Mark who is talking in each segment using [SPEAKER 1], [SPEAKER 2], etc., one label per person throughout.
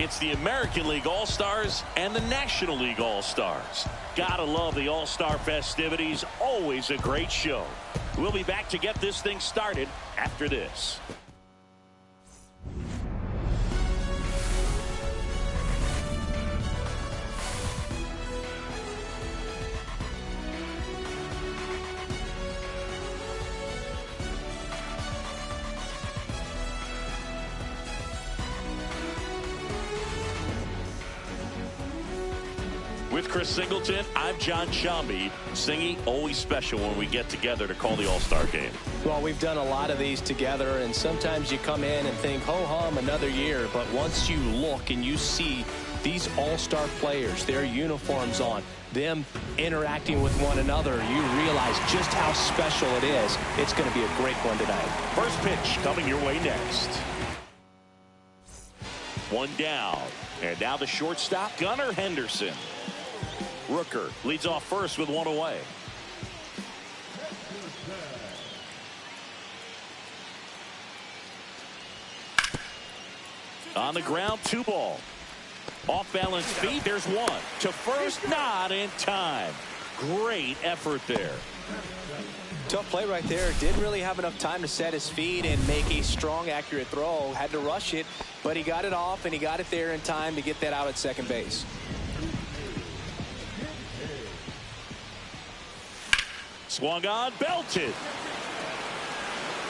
[SPEAKER 1] It's the American League All-Stars and the National League All-Stars. Gotta love the All-Star festivities. Always a great show. We'll be back to get this thing started after this. With Chris Singleton, I'm John Shambi. Singy, always special when we get together to call the All-Star game.
[SPEAKER 2] Well, we've done a lot of these together, and sometimes you come in and think, ho-hum, another year. But once you look and you see these All-Star players, their uniforms on, them interacting with one another, you realize just how special it is. It's going to be a great one tonight.
[SPEAKER 1] First pitch coming your way next. One down. And now the shortstop, Gunnar Henderson. Rooker leads off first with one away. On the ground, 2 ball. Off balance feet, there's one. To first, not in time. Great effort there.
[SPEAKER 2] Tough play right there. Didn't really have enough time to set his feet and make a strong, accurate throw. Had to rush it, but he got it off, and he got it there in time to get that out at second base.
[SPEAKER 1] Swung on, belted.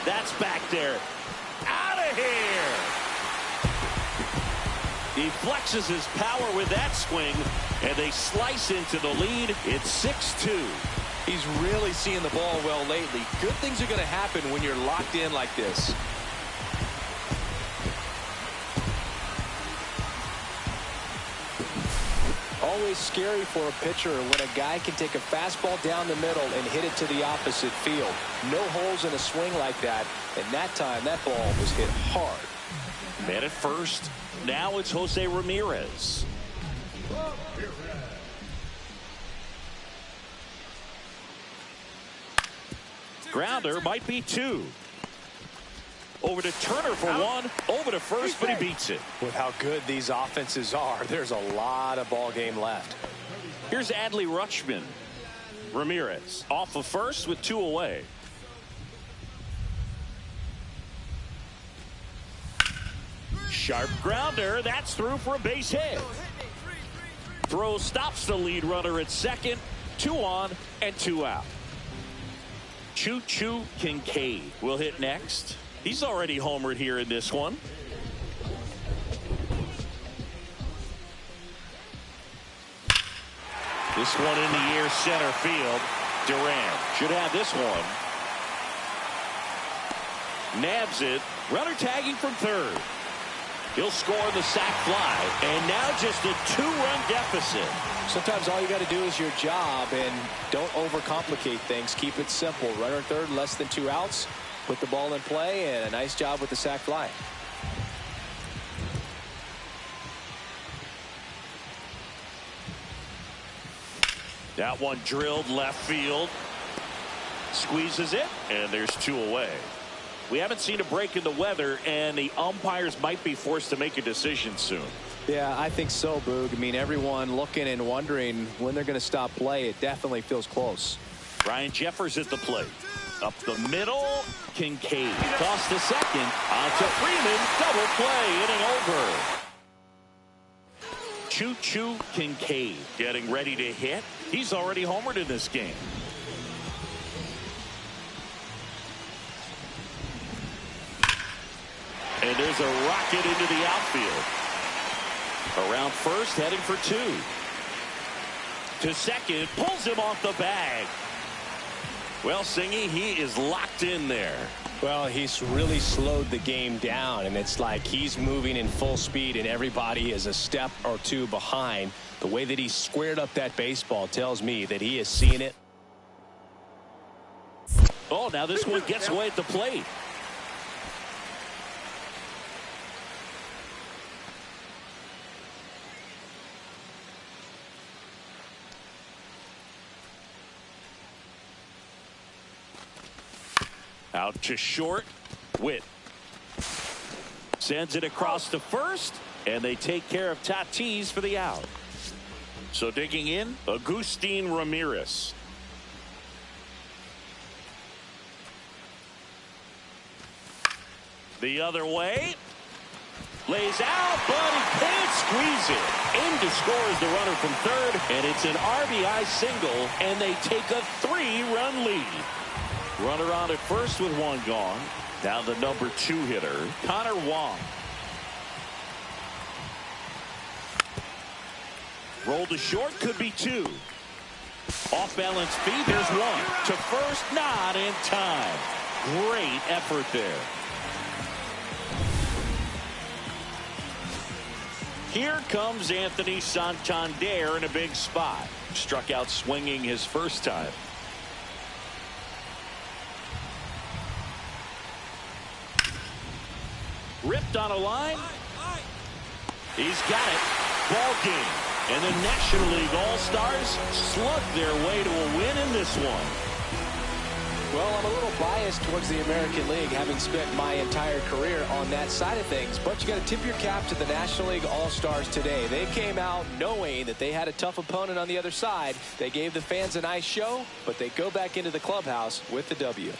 [SPEAKER 1] That's back there. Out of here. He flexes his power with that swing, and they slice into the lead. It's 6-2.
[SPEAKER 2] He's really seeing the ball well lately. Good things are going to happen when you're locked in like this. Always scary for a pitcher when a guy can take a fastball down the middle and hit it to the opposite field. No holes in a swing like that, and that time that ball was hit hard.
[SPEAKER 1] Man at first. Now it's Jose Ramirez. Grounder might be 2. Over to Turner for 1. Over to first, but he beats it.
[SPEAKER 2] With how good these offenses are, there's a lot of ball game left.
[SPEAKER 1] Here's Adley Rutschman. Ramirez off of first with 2 away. Sharp grounder. That's through for a base hit. Throw stops the lead runner at second. 2 on and 2 out. Choo-Choo Kincaid will hit next. He's already homered here in this one. This one in the air, center field. Durant should have this one. Nabs it. Runner tagging from third. He'll score the sac fly. And now just a 2-run deficit.
[SPEAKER 2] Sometimes all you got to do is your job and don't overcomplicate things. Keep it simple. Runner third, less than 2 outs. Put the ball in play, and a nice job with the sac fly.
[SPEAKER 1] That one drilled left field. Squeezes it, and there's 2 away. We haven't seen a break in the weather, and the umpires might be forced to make a decision soon.
[SPEAKER 2] Yeah, I think so, Boog. I mean, everyone looking and wondering when they're going to stop play. It definitely feels close.
[SPEAKER 1] Ryan Jeffers at the plate. Up the middle, Kincaid. Toss to second. On to Freeman. Double play. Inning over. Choo-Choo Kincaid getting ready to hit. He's already homered in this game. And there's a rocket into the outfield. Around first, heading for 2. To second, pulls him off the bag. Well, Singy, he is locked in there.
[SPEAKER 2] Well, he's really slowed the game down, and it's like he's moving in full speed, and everybody is a step or 2 behind. The way that he squared up that baseball tells me that he is seeing it.
[SPEAKER 1] Oh, now this one gets away at the plate. Out to short. Witt sends it across to first. And they take care of Tatis for the out. So digging in, Agustin Ramirez. The other way. Lays out, but he can't squeeze it. In to score is the runner from third, and it's an RBI single, and they take a 3-run lead. Runner on at first with one gone. Now the number 2 hitter, Connor Wong. Roll to short, could be 2. Off balance feet, there's 1. To first, not in time. Great effort there. Here comes Anthony Santander in a big spot. Struck out swinging his first time. Ripped on a line. He's got it. Ball game. And the National League All-Stars slugged their way to a win in this one.
[SPEAKER 2] Well, I'm a little biased towards the American League, having spent my entire career on that side of things. But you got to tip your cap to the National League All-Stars today. They came out knowing that they had a tough opponent on the other side. They gave the fans a nice show, but they go back into the clubhouse with the W.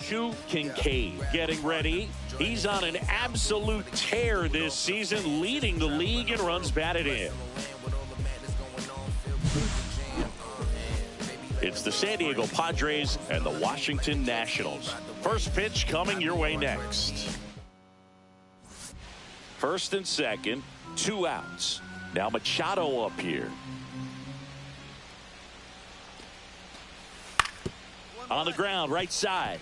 [SPEAKER 1] Choo Kincaid getting ready. He's on an absolute tear this season, leading the league in runs batted in. It's the San Diego Padres and the Washington Nationals. First pitch coming your way next. First and second, 2 outs. Now Machado up here. On the ground, right side.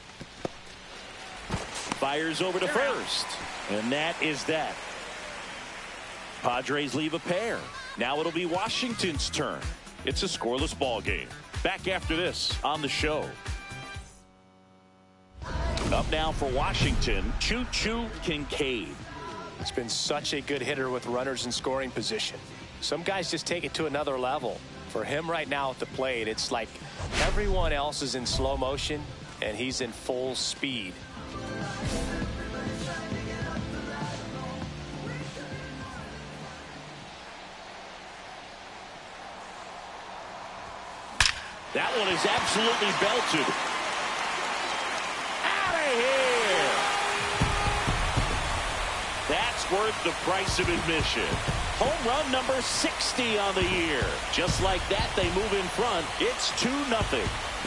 [SPEAKER 1] Fires over to first. And that is that. Padres leave a pair. Now it'll be Washington's turn. It's a scoreless ball game. Back after this on the show. Up now for Washington, Choo Kincaid.
[SPEAKER 2] It's been such a good hitter with runners in scoring position. Some guys just take it to another level. For him right now at the plate, it's like everyone else is in slow motion and he's in full speed.
[SPEAKER 1] That one is absolutely belted. Out of here. That's worth the price of admission. Home run number 60 on the year. Just like that, they move in front. It's 2-0.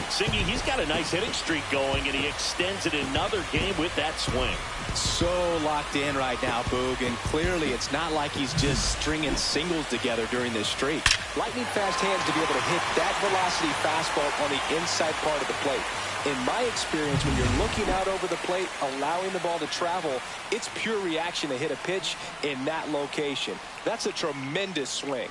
[SPEAKER 1] Singy, he's got a nice hitting streak going, and he extends it another game with that swing.
[SPEAKER 3] So locked in right now, Boog, and clearly it's not like he's just stringing singles together during this streak. Lightning fast hands to be able to hit that velocity fastball on the inside part of the plate. In my experience, when you're looking out over the plate, allowing the ball to travel, it's pure reaction to hit a pitch in that location. That's a tremendous swing.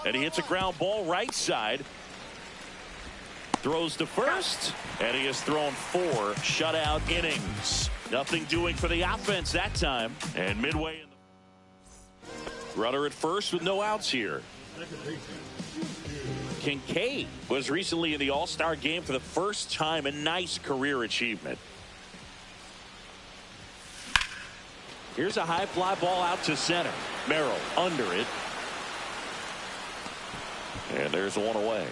[SPEAKER 1] And he hits a ground ball right side. Throws to first, and he has thrown 4 shutout innings. Nothing doing for the offense that time. And midway in the runner at first with no outs here. Kincaid was recently in the All-Star game for the first time. A nice career achievement. Here's a high fly ball out to center. Merrill under it. And there's one away.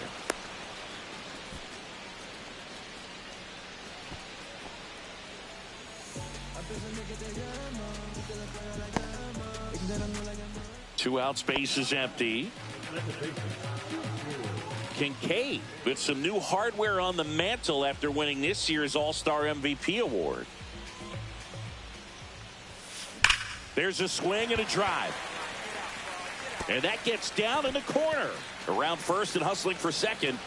[SPEAKER 1] Two out, space is empty. Kincaid with some new hardware on the mantle after winning this year's All-Star MVP award. There's a swing and a drive. And that gets down in the corner. Around first and hustling for second.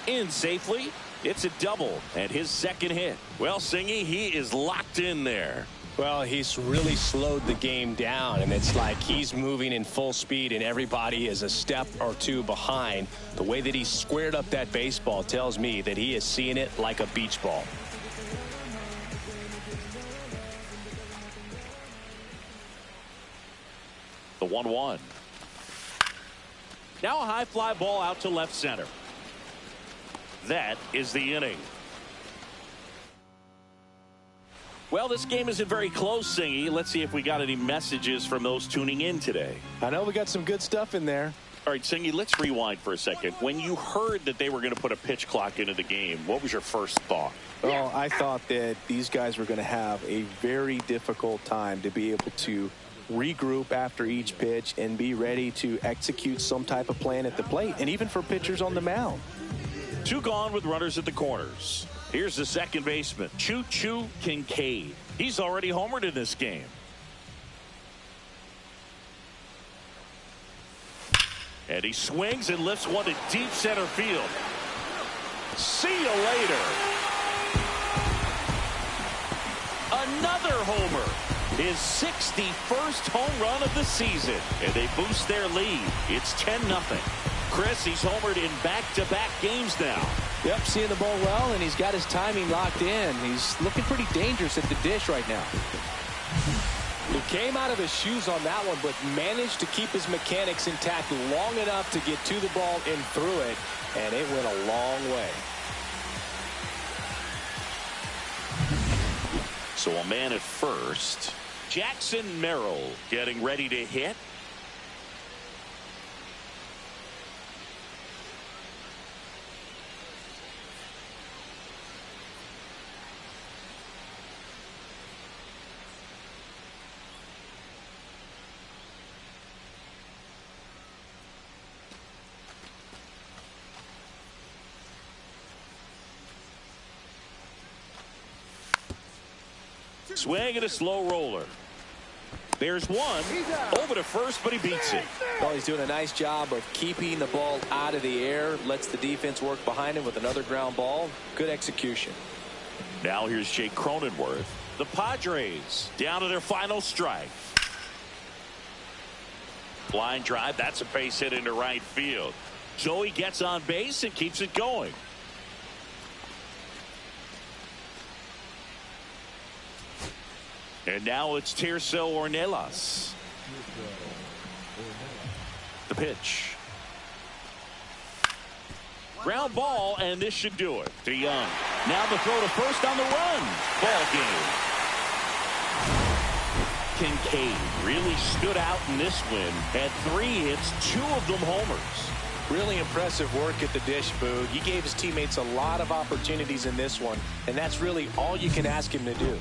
[SPEAKER 1] In safely. It's a double and his second hit. Well, Singy, he is locked in there.
[SPEAKER 2] Well, he's really slowed the game down, and it's like he's moving in full speed and everybody is a step or two behind. The way that he squared up that baseball tells me that he is seeing it like a beach ball.
[SPEAKER 1] The 1-1. Now a high fly ball out to left center. That is the inning. Well, this game isn't very close, Singy. Let's see if we got any messages from those tuning in today.
[SPEAKER 3] I know we got some good stuff in there.
[SPEAKER 1] All right, Singy, let's rewind for a second. When you heard that they were going to put a pitch clock into the game, what was your first thought?
[SPEAKER 3] Well, I thought that these guys were going to have a very difficult time to be able to regroup after each pitch and be ready to execute some type of plan at the plate, and even for pitchers on the mound.
[SPEAKER 1] 2 gone with runners at the corners. Here's the second baseman, Choo Kincaid. He's already homered in this game. And he swings and lifts one to deep center field. See you later. Another homer. His 61st home run of the season. And they boost their lead. It's 10-0. Chris, he's homered in back-to-back games now.
[SPEAKER 3] Yep, seeing the ball well, and he's got his timing locked in. He's looking pretty dangerous at the dish right now.
[SPEAKER 2] He came out of his shoes on that one, but managed to keep his mechanics intact long enough to get to the ball and through it, and it went a long way.
[SPEAKER 1] So a man at first. Jackson Merrill getting ready to hit. Swing and a slow roller. There's one. Over to first, but he beats it.
[SPEAKER 2] Well, he's doing a nice job of keeping the ball out of the air. Lets the defense work behind him with another ground ball. Good execution.
[SPEAKER 1] Now here's Jake Cronenworth. The Padres down to their final strike. Line drive. That's a base hit into right field. Joey gets on base and keeps it going. And now it's Tirso Ornelas. The pitch. Ground ball, and this should do it. To Young. Now the throw to first on the run. Ball game. Kincaid really stood out in this win. Had 3 hits, 2 of them homers.
[SPEAKER 2] Really impressive work at the dish, Boog. He gave his teammates a lot of opportunities in this one, and that's really all you can ask him to do.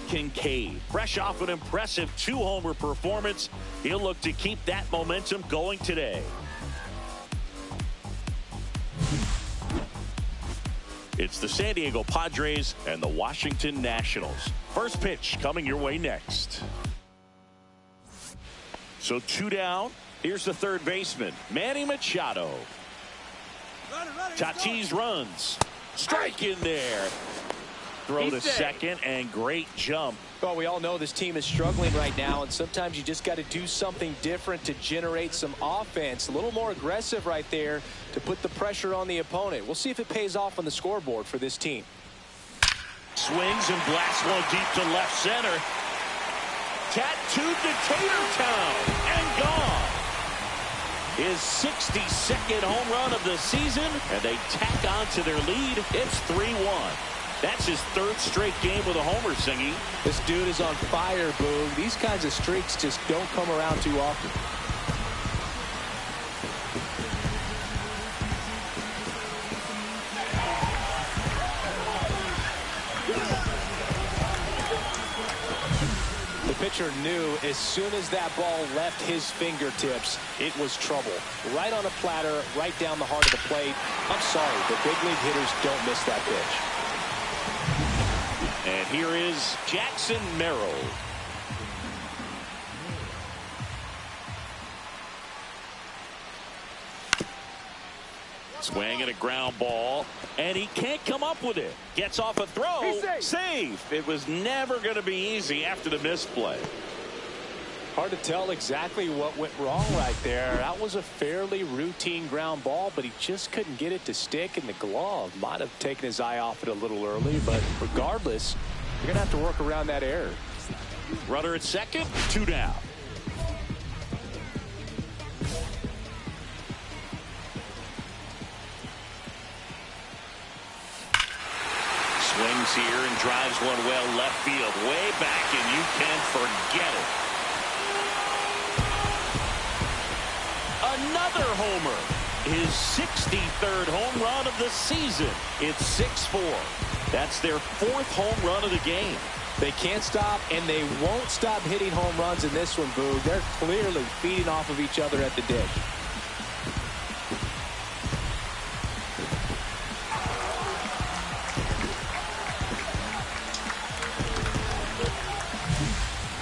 [SPEAKER 1] Kincaid, fresh off an impressive 2-homer performance. He'll look to keep that momentum going today. It's the San Diego Padres and the Washington Nationals. First pitch coming your way next. So 2 down. Here's the third baseman, Manny Machado. Tatis runs. Strike in there. Throw to second, and great jump.
[SPEAKER 2] Well, we all know this team is struggling right now, and sometimes you just got to do something different to generate some offense. A little more aggressive right there to put the pressure on the opponent. We'll see if it pays off on the scoreboard for this team.
[SPEAKER 1] Swings and blasts one deep to left center. Tattooed to Tatertown and gone. His 62nd home run of the season, and they tack on to their lead. It's 3-1. That's his 3rd straight game with a homer, Singy.
[SPEAKER 2] This dude is on fire, Boog. These kinds of streaks just don't come around too often. The pitcher knew as soon as that ball left his fingertips, it was trouble. Right on a platter, right down the heart of the plate. I'm sorry, the big league hitters don't miss that pitch.
[SPEAKER 1] And here is Jackson Merrill. Swing and a ground ball, and he can't come up with it. Gets off a throw. Safe. It was never going to be easy after the misplay.
[SPEAKER 2] Hard to tell exactly what went wrong right there. That was a fairly routine ground ball, but he just couldn't get it to stick in the glove. Might have taken his eye off it a little early, but regardless, you're going to have to work around that error.
[SPEAKER 1] Runner at second, 2 down. Swings here and drives one well left field, way back, and you can forget it. Another homer. His 63rd home run of the season. It's 6-4. That's their 4th home run of the game.
[SPEAKER 2] They can't stop, and they won't stop hitting home runs in this one, Boog. They're clearly feeding off of each other at the dish.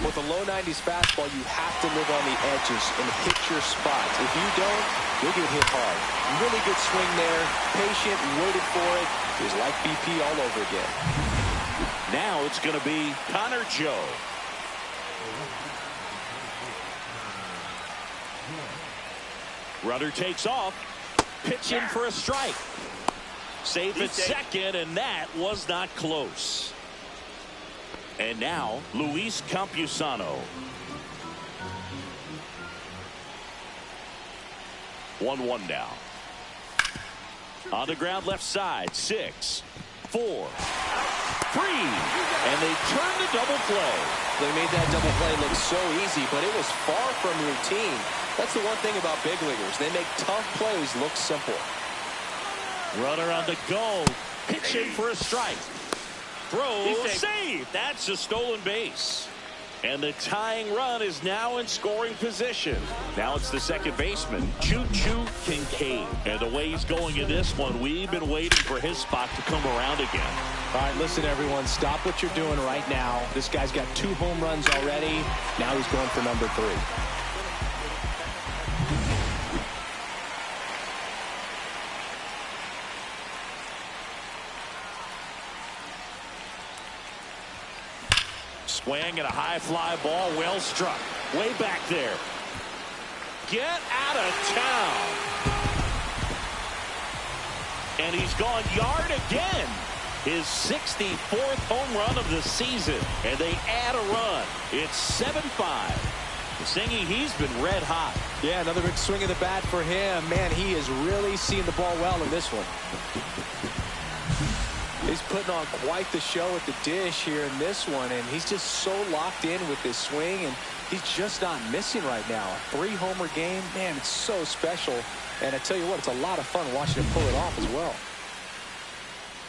[SPEAKER 2] With a low 90s fastball, you have to live on the edges and hit your spots. If you don't, you'll get hit hard. Really good swing there. Patient, waited for it. It was like BP all over again.
[SPEAKER 1] Now it's going to be Connor Joe. Runner takes off. Pitch in for a strike. Safe at second, and that was not close. And now, Luis Campusano. 1-1 now. On the ground left side, 6, 4, 3. And they turn the double play.
[SPEAKER 2] They made that double play look so easy, but it was far from routine. That's the one thing about big leaguers. They make tough plays look simple.
[SPEAKER 1] Runner on the go. Pitch in for a strike. Throw, save. That's a stolen base. And the tying run is now in scoring position. Now it's the second baseman, Choo-Choo Kincaid. And the way he's going in this one, we've been waiting for his spot to come around again.
[SPEAKER 2] All right, listen, everyone. Stop what you're doing right now. This guy's got 2 home runs already. Now he's going for number 3.
[SPEAKER 1] Swing and a high fly ball, well struck. Way back there. Get out of town. And he's gone yard again. His 64th home run of the season. And they add a run. It's 7-5. Singy, he's been red hot.
[SPEAKER 2] Yeah, another big swing of the bat for him. Man, he is really seeing the ball well in this one. He's putting on quite the show at the dish here in this one, and he's just so locked in with this swing, and he's just not missing right now. A 3-homer game, man, it's so special. And I tell you what, it's a lot of fun watching him pull it off as well.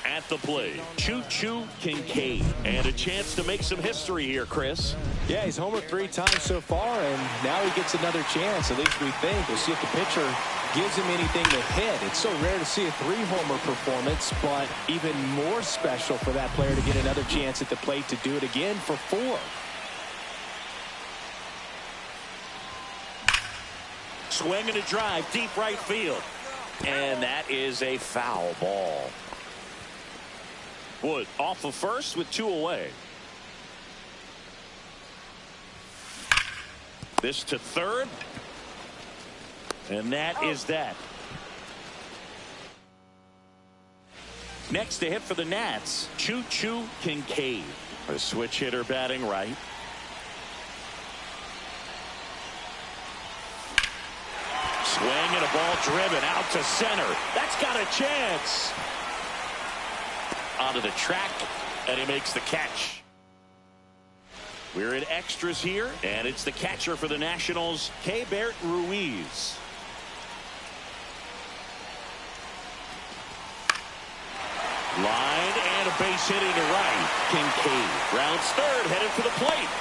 [SPEAKER 1] At the plate, Choo-Choo Kincaid. And a chance to make some history here, Chris.
[SPEAKER 2] Yeah, he's homered 3 times so far, and now he gets another chance, at least we think. We'll see if the pitcher gives him anything to hit. It's so rare to see a 3-homer performance, but even more special for that player to get another chance at the plate to do it again for 4.
[SPEAKER 1] Swing and a drive, deep right field. And that is a foul ball. Wood off of first with 2 away. This to third. And that is that. Next to hit for the Nats, Choo-Choo Kincaid. A switch hitter batting right. Swing and a ball driven out to center. That's got a chance. Onto the track, and he makes the catch. We're in extras here, and it's the catcher for the Nationals, Keibert Ruiz. Line and a base hitting to right. Kincaid rounds third, headed for the plate.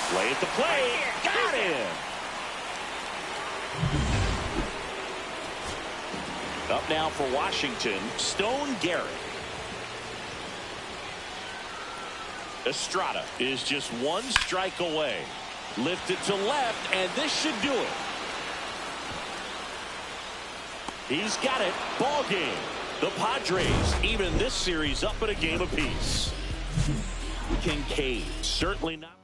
[SPEAKER 1] Play at the plate. Got him. Up now for Washington, Stone Garrett. Estrada is just 1 strike away. Lifted to left, and this should do it. He's got it. Ball game. The Padres even this series up at a game apiece. Kincaid certainly not.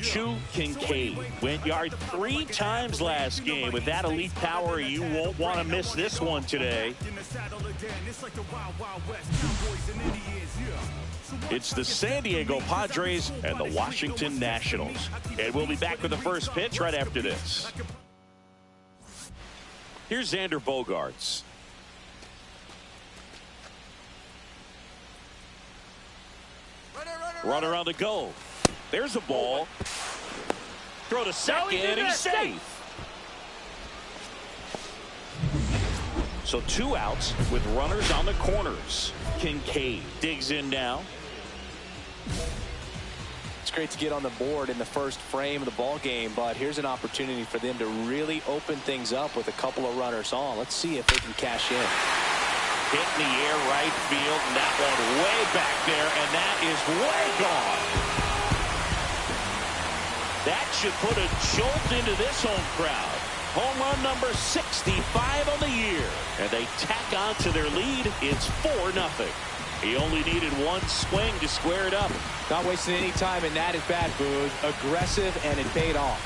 [SPEAKER 1] Choo Kincaid went yard 3 times last game. With that elite power, you won't want to miss this one today. It's the San Diego Padres and the Washington Nationals. And we'll be back with the first pitch right after this. Here's Xander Bogaerts. Runner on the go. There's a ball. Throw to second, and he's safe. So 2 outs with runners on the corners. Kincaid digs in now.
[SPEAKER 2] It's great to get on the board in the first frame of the ball game, but here's an opportunity for them to really open things up with a couple of runners on. Let's see if they can cash in.
[SPEAKER 1] Hit in the air right field, and that one way back there, and that is way gone. That should put a jolt into this home crowd. Home run number 65 on the year. And they tack on to their lead. It's 4-0. He only needed 1 swing to square it up.
[SPEAKER 2] Not wasting any time in that at bat, Boog. Aggressive, and it paid off.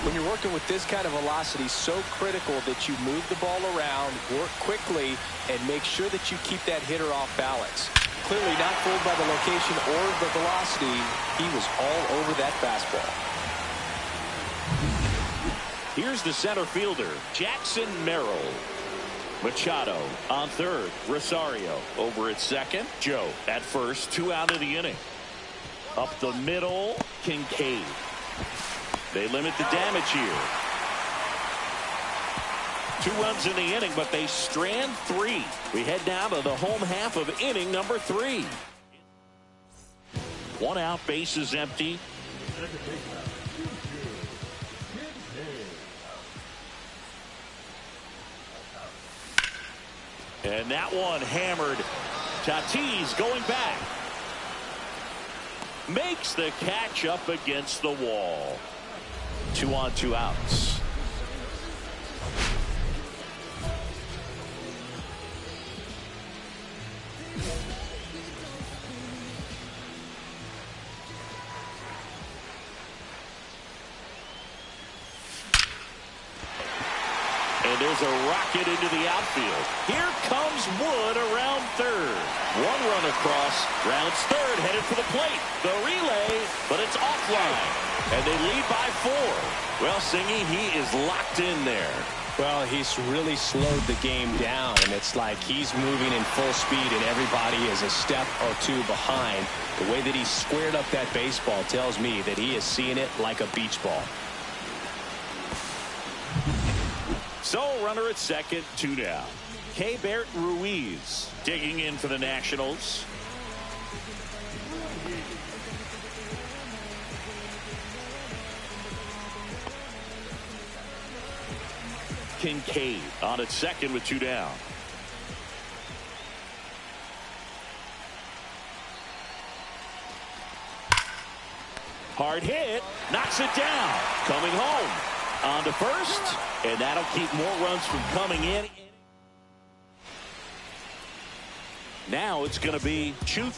[SPEAKER 2] When you're working with this kind of velocity, so critical that you move the ball around, work quickly, and make sure that you keep that hitter off balance. Clearly not fooled by the location or the velocity. He was all over that fastball.
[SPEAKER 1] Here's the center fielder, Jackson Merrill. Machado on third. Rosario over at second. Joe at first. 2 out of the inning. Up the middle, Kincaid. They limit the damage here. 2 runs in the inning, but they strand 3. We head down to the home half of inning number 3. 1 out, bases empty. And that one hammered. Tatis going back. Makes the catch up against the wall. 2 on, 2 outs. And there's a rocket into the outfield. Here comes Wood around third. 1 run across. Rounds third, headed for the plate. The relay, but it's offline. And they lead by 4. Well, Singy, he is locked in there.
[SPEAKER 2] Well, he's really slowed the game down, and it's like he's moving in full speed, and everybody is a step or 2 behind. The way that he squared up that baseball tells me that he is seeing it like a beach ball.
[SPEAKER 1] So, runner at second, 2 down. Keibert Ruiz digging in for the Nationals. Kincaid on at second with 2 down. Hard hit, knocks it down. Coming home. On to first, and that'll keep more runs from coming in. Now it's going to be Choo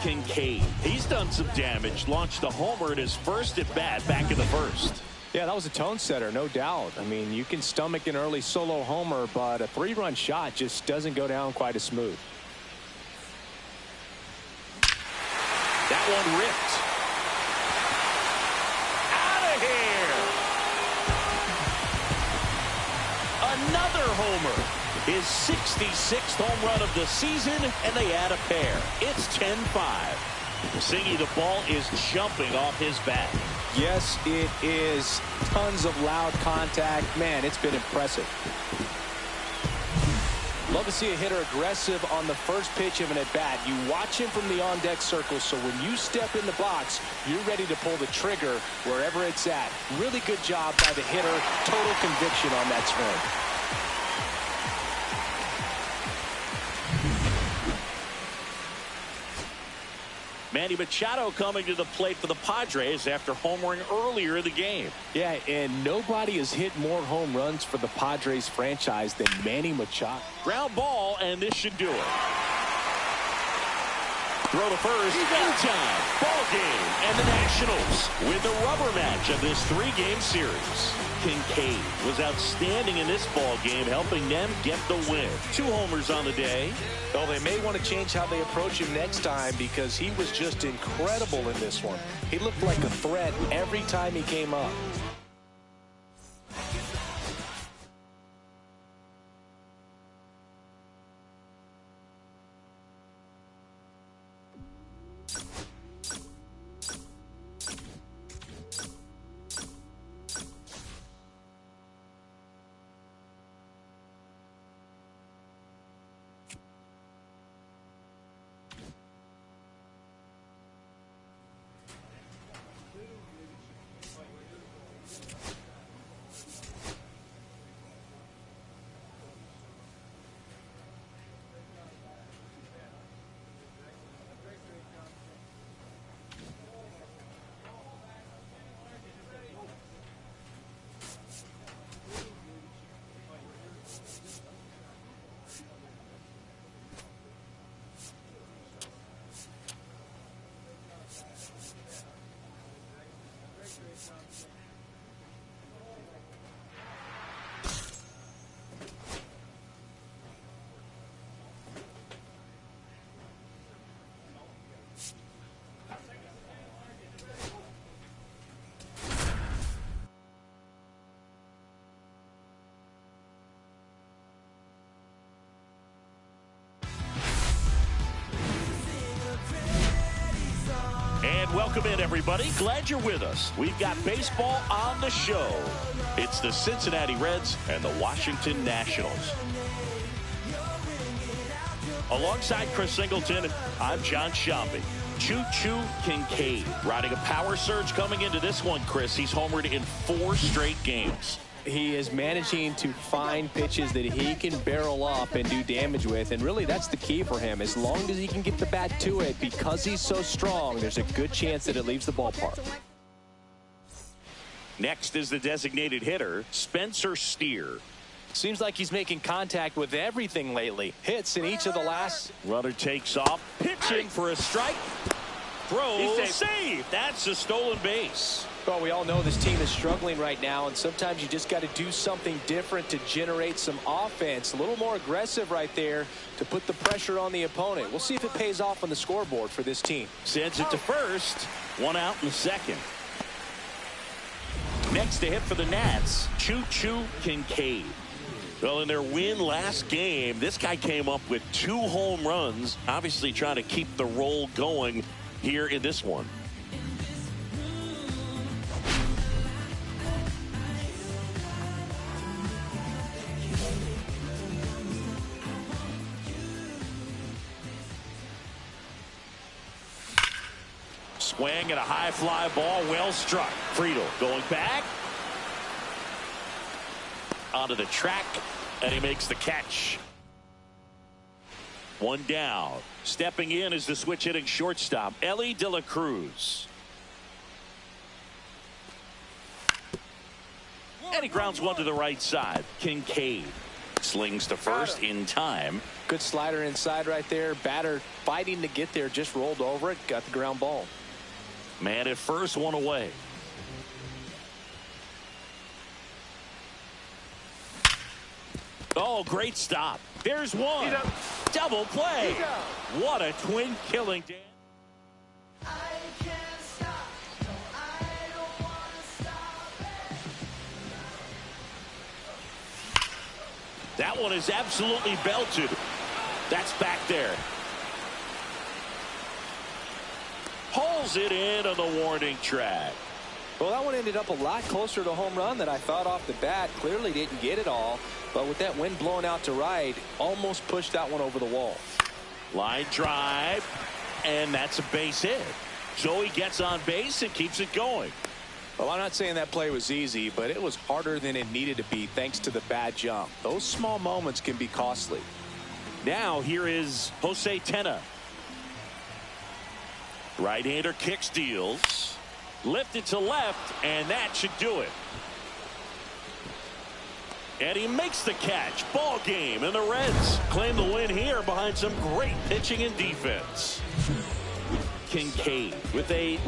[SPEAKER 1] Kincaid. He's done some damage, launched a homer in his first at bat back in the first.
[SPEAKER 2] Yeah, that was a tone setter, no doubt. I mean, you can stomach an early solo homer, but a 3-run shot just doesn't go down quite as smooth.
[SPEAKER 1] That one ripped. Out of here. Another homer. His 66th home run of the season, and they add a pair. It's 10-5. Singy, the ball is jumping off his bat.
[SPEAKER 2] Yes, it is. Tons of loud contact. Man, it's been impressive. Love to see a hitter aggressive on the first pitch of an at-bat. You watch him from the on-deck circle, so when you step in the box, you're ready to pull the trigger wherever it's at. Really good job by the hitter. Total conviction on that swing.
[SPEAKER 1] Manny Machado coming to the plate for the Padres after homering earlier in the game.
[SPEAKER 2] Yeah, and nobody has hit more home runs for the Padres franchise than Manny Machado.
[SPEAKER 1] Ground ball, and this should do it. throw to first. In time. Ball game. And the Nationals win the rubber match of this 3-game series. Kincaid was outstanding in this ball game, helping them get the win. 2 homers on the day.
[SPEAKER 2] Well, they may want to change how they approach him next time because he was just incredible in this one. He looked like a threat every time he came up.
[SPEAKER 1] And welcome in, everybody. Glad you're with us. We've got baseball on the show. It's the Cincinnati Reds and the Washington Nationals. Alongside Chris Singleton, I'm John Sciambi. Choo-choo Kincaid riding a power surge coming into this one, Chris. He's homered in 4 straight games.
[SPEAKER 2] He is managing to find pitches that he can barrel up and do damage with, and really that's the key for him. As long as he can get the bat to it, because he's so strong, there's a good chance that it leaves the ballpark.
[SPEAKER 1] Next is the designated hitter, Spencer Steer.
[SPEAKER 2] Seems like he's making contact with everything lately. Hits in each of the last.
[SPEAKER 1] Runner takes off, pitching for a strike. Throw, save. That's a stolen base.
[SPEAKER 2] Well, we all know this team is struggling right now, and sometimes you just got to do something different to generate some offense. A little more aggressive right there to put the pressure on the opponent. We'll see if it pays off on the scoreboard for this team.
[SPEAKER 1] Sends it to first. 1 out in the second. Next to hit for the Nats, Choo-choo Kincaid. Well, in their win last game, this guy came up with 2 home runs, obviously trying to keep the roll going here in this one. Swing and a high fly ball, well struck. Friedel going back. Onto the track, and he makes the catch. 1 down. Stepping in is the switch hitting shortstop, Ellie De La Cruz. And he grounds one to the right side. Kincaid slings to first in time.
[SPEAKER 2] Good slider inside right there. Batter fighting to get there, just rolled over it, got the ground ball.
[SPEAKER 1] Man at first, 1 away. Oh, great stop. There's one. Double play. What a twin killing. That one is absolutely belted. That's back there. Pulls it in on the warning track.
[SPEAKER 2] Well, that one ended up a lot closer to home run than I thought off the bat. Clearly didn't get it all, but with that wind blowing out to right, almost pushed that one over the wall.
[SPEAKER 1] Line drive, and that's a base hit. So he gets on base and keeps it going.
[SPEAKER 2] Well, I'm not saying that play was easy, but it was harder than it needed to be thanks to the bad jump. Those small moments can be costly.
[SPEAKER 1] Now here is Jose Tena. Right-hander kicks, deals. Lifted to left, and that should do it. And he makes the catch. Ball game, and the Reds claim the win here behind some great pitching and defense. Kincaid with a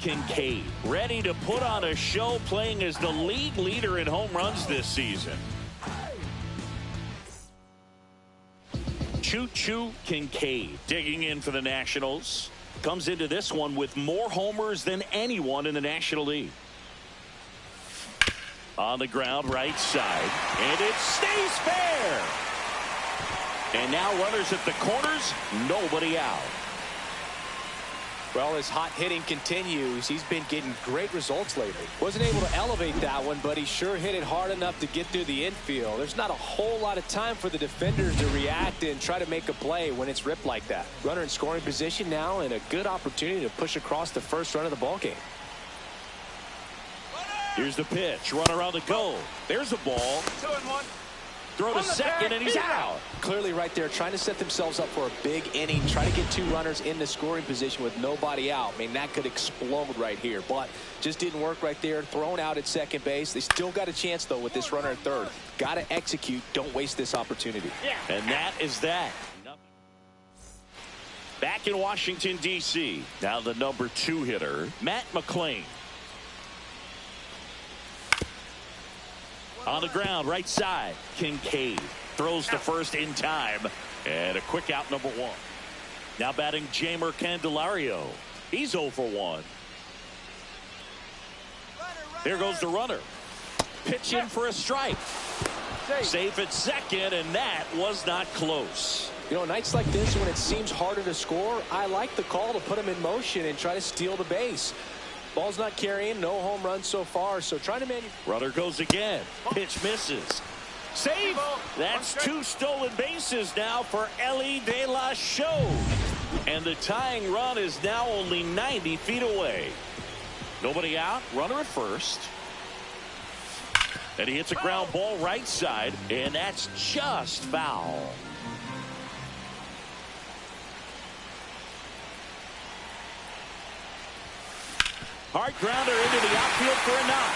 [SPEAKER 1] Kincaid ready to put on a show, playing as the league leader in home runs this season. Choo Kincaid digging in for the Nationals. Comes into this one with more homers than anyone in the National League. On the ground, right side, and it stays fair. And now runners at the corners, nobody out.
[SPEAKER 2] Well, his hot hitting continues. He's been getting great results lately. Wasn't able to elevate that one, but he sure hit it hard enough to get through the infield. There's not a whole lot of time for the defenders to react and try to make a play when it's ripped like that. Runner in scoring position now, and a good opportunity to push across the first run of the ball game.
[SPEAKER 1] Here's the pitch. Runner on the go. There's a ball.
[SPEAKER 4] 2-1.
[SPEAKER 1] Throw to second, and he's out.
[SPEAKER 2] Clearly right there trying to set themselves up for a big inning. Try to get two runners in the scoring position with nobody out. I mean, that could explode right here, but just didn't work right there. Thrown out at second base. They still got a chance, though, with this runner at third. Got to execute. Don't waste this opportunity.
[SPEAKER 1] And that is that. Back in Washington, D.C., now the number 2 hitter, Matt McClain. On the ground, right side, Kincaid throws to first in time, and a quick out, number 1. Now batting Jamer Candelario. He's 0 for 1. There goes the runner. Pitch in for a strike. Safe at second, and that was not close.
[SPEAKER 2] You know, nights like this when it seems harder to score, I like the call to put him in motion and try to steal the base. Ball's not carrying, no home runs so far, so trying to
[SPEAKER 1] runner goes again. Pitch misses. Save. That's 2 stolen bases now for Ellie De La Show. And the tying run is now only 90 feet away. Nobody out. Runner at first. And he hits a ground ball right side, and that's just foul. Hard grounder into the outfield for a knock.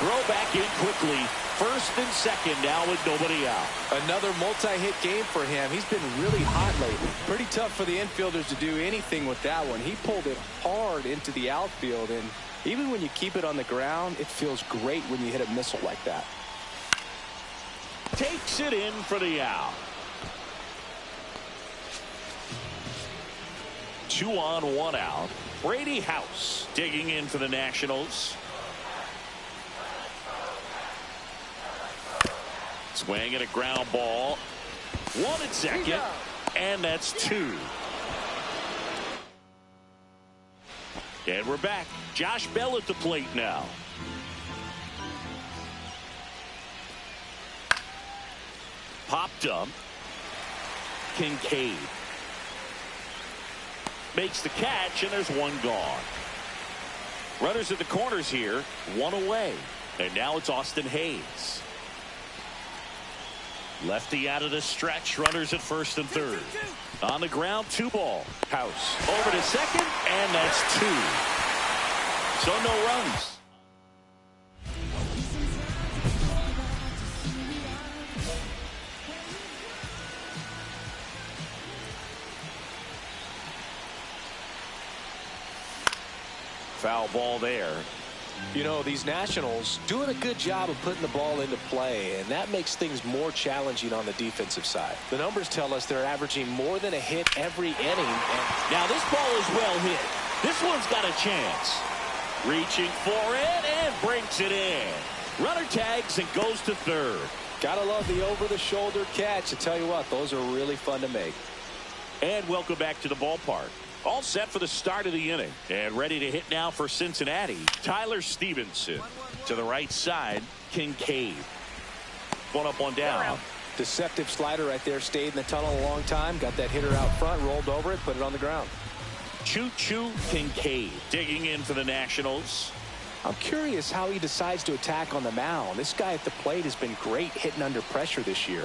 [SPEAKER 1] Throw back in quickly. First and second now with nobody out.
[SPEAKER 2] Another multi-hit game for him. He's been really hot lately. Pretty tough for the infielders to do anything with that one. He pulled it hard into the outfield, and even when you keep it on the ground, it feels great when you hit a missile like that.
[SPEAKER 1] Takes it in for the out. 2 on, 1 out. Brady House digging in for the Nationals. Swing and a ground ball. 1 at second, and that's 2. And we're back. Josh Bell at the plate now. Popped up. Kincaid makes the catch, and there's 1 gone. Runners at the corners here, 1 away. And now it's Austin Hayes. Lefty out of the stretch. Runners at first and third. On the ground, 2 ball. House over to second, and that's 2. So no runs. Foul ball there.
[SPEAKER 2] You know, these Nationals doing a good job of putting the ball into play, and that makes things more challenging on the defensive side. The numbers tell us they're averaging more than a hit every inning.
[SPEAKER 1] Now this ball is well hit. This one's got a chance. Reaching for it and breaks it in. Runner tags and goes to third.
[SPEAKER 3] Gotta love the over-the-shoulder catch. I tell you what, those are really fun to make.
[SPEAKER 1] And welcome back to the ballpark. All set for the start of the inning. And ready to hit now for Cincinnati. Tyler Stevenson. To the right side, Kincaid. One up, one down.
[SPEAKER 3] Deceptive slider right there. Stayed in the tunnel a long time. Got that hitter out front. Rolled over it. Put it on the ground.
[SPEAKER 1] Choo-choo Kincaid digging in for the Nationals.
[SPEAKER 3] I'm curious how he decides to attack on the mound. This guy at the plate has been great hitting under pressure this year.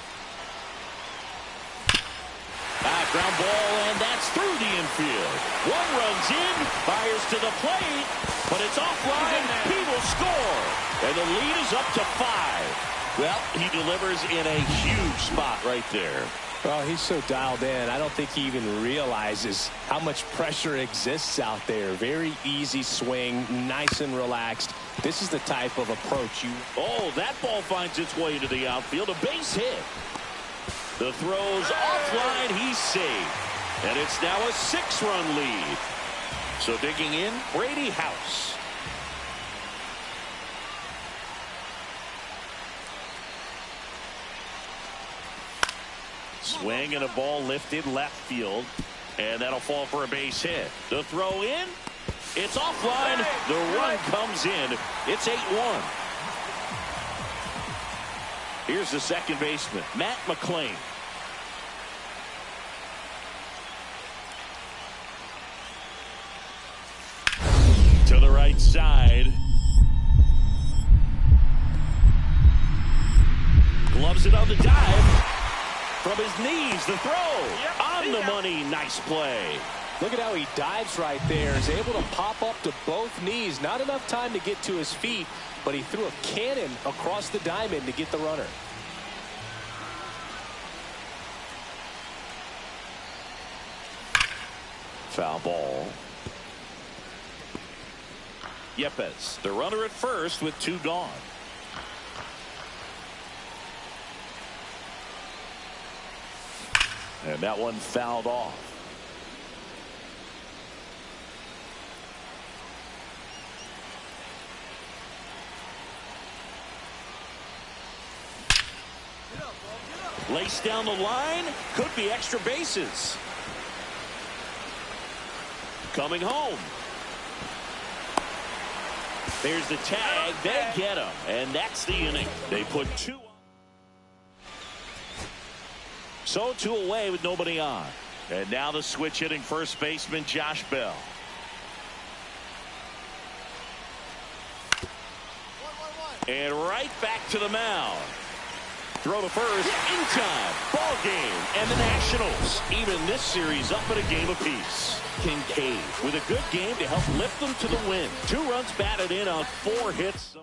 [SPEAKER 1] Ground ball, and that's through the infield. One runs in, fires to the plate, but it's offline. He will score, and the lead is up to 5. Well, he delivers in a huge spot right there.
[SPEAKER 2] Well, he's so dialed in. I don't think he even realizes how much pressure exists out there. Very easy swing, nice and relaxed. This is the type of approach you...
[SPEAKER 1] Oh, that ball finds its way into the outfield. A base hit. The throw's offline. He's safe. And it's now a 6-run lead. So digging in, Brady House. Swing and a ball lifted left field. And that'll fall for a base hit. The throw in. It's offline. The run comes in. It's 8-1. Here's the second baseman, Matt McClain. To the right side. Gloves it on the dive. From his knees, the throw. On the money, nice play.
[SPEAKER 2] Look at how he dives right there. He's able to pop up to both knees. Not enough time to get to his feet, but he threw a cannon across the diamond to get the runner.
[SPEAKER 1] Foul ball. Yepes, the runner at first with 2 gone. And that one fouled off. Lace down the line. Could be extra bases. Coming home. There's the tag. They get him. And that's the inning. They put 2 on. So 2 away with nobody on. And now the switch hitting first baseman Josh Bell. And right back to the mound. Throw to first in time. Ball game. And the Nationals even this series up at a game apiece. Kincaid with a good game to help lift them to the win. 2 runs batted in on 4 hits.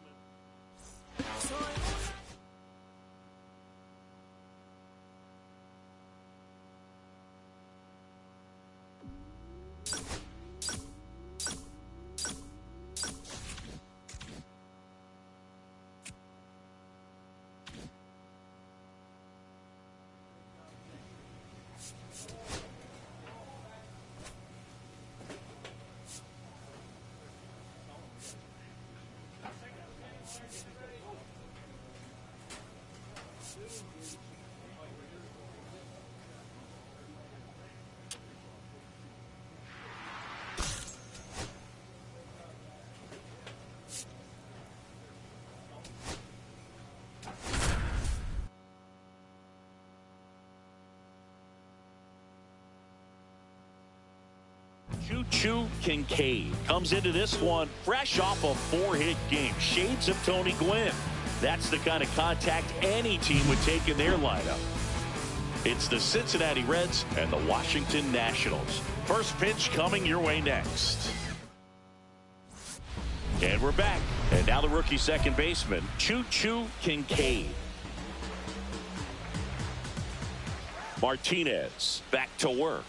[SPEAKER 1] Choo-choo Kincaid comes into this one fresh off a 4-hit game. Shades of Tony Gwynn. That's the kind of contact any team would take in their lineup. It's the Cincinnati Reds and the Washington Nationals. First pitch coming your way next. And we're back. And now the rookie second baseman, Choo-choo Kincaid. Martinez back to work.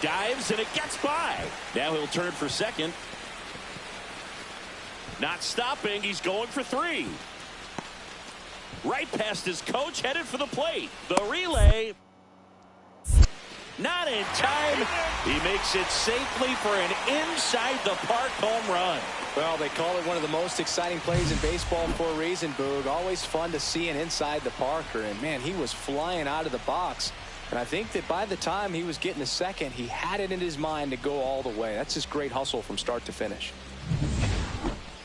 [SPEAKER 1] Dives, and it gets by. Now he'll turn for second. Not stopping. He's going for 3. Right past his coach, headed for the plate. The relay. Not in time. He makes it safely for an inside-the-park home run.
[SPEAKER 3] Well, they call it one of the most exciting plays in baseball for a reason, Boog. Always fun to see an inside-the-parker. And, man, he was flying out of the box. And I think that by the time he was getting a second, he had it in his mind to go all the way. That's just great hustle from start to finish.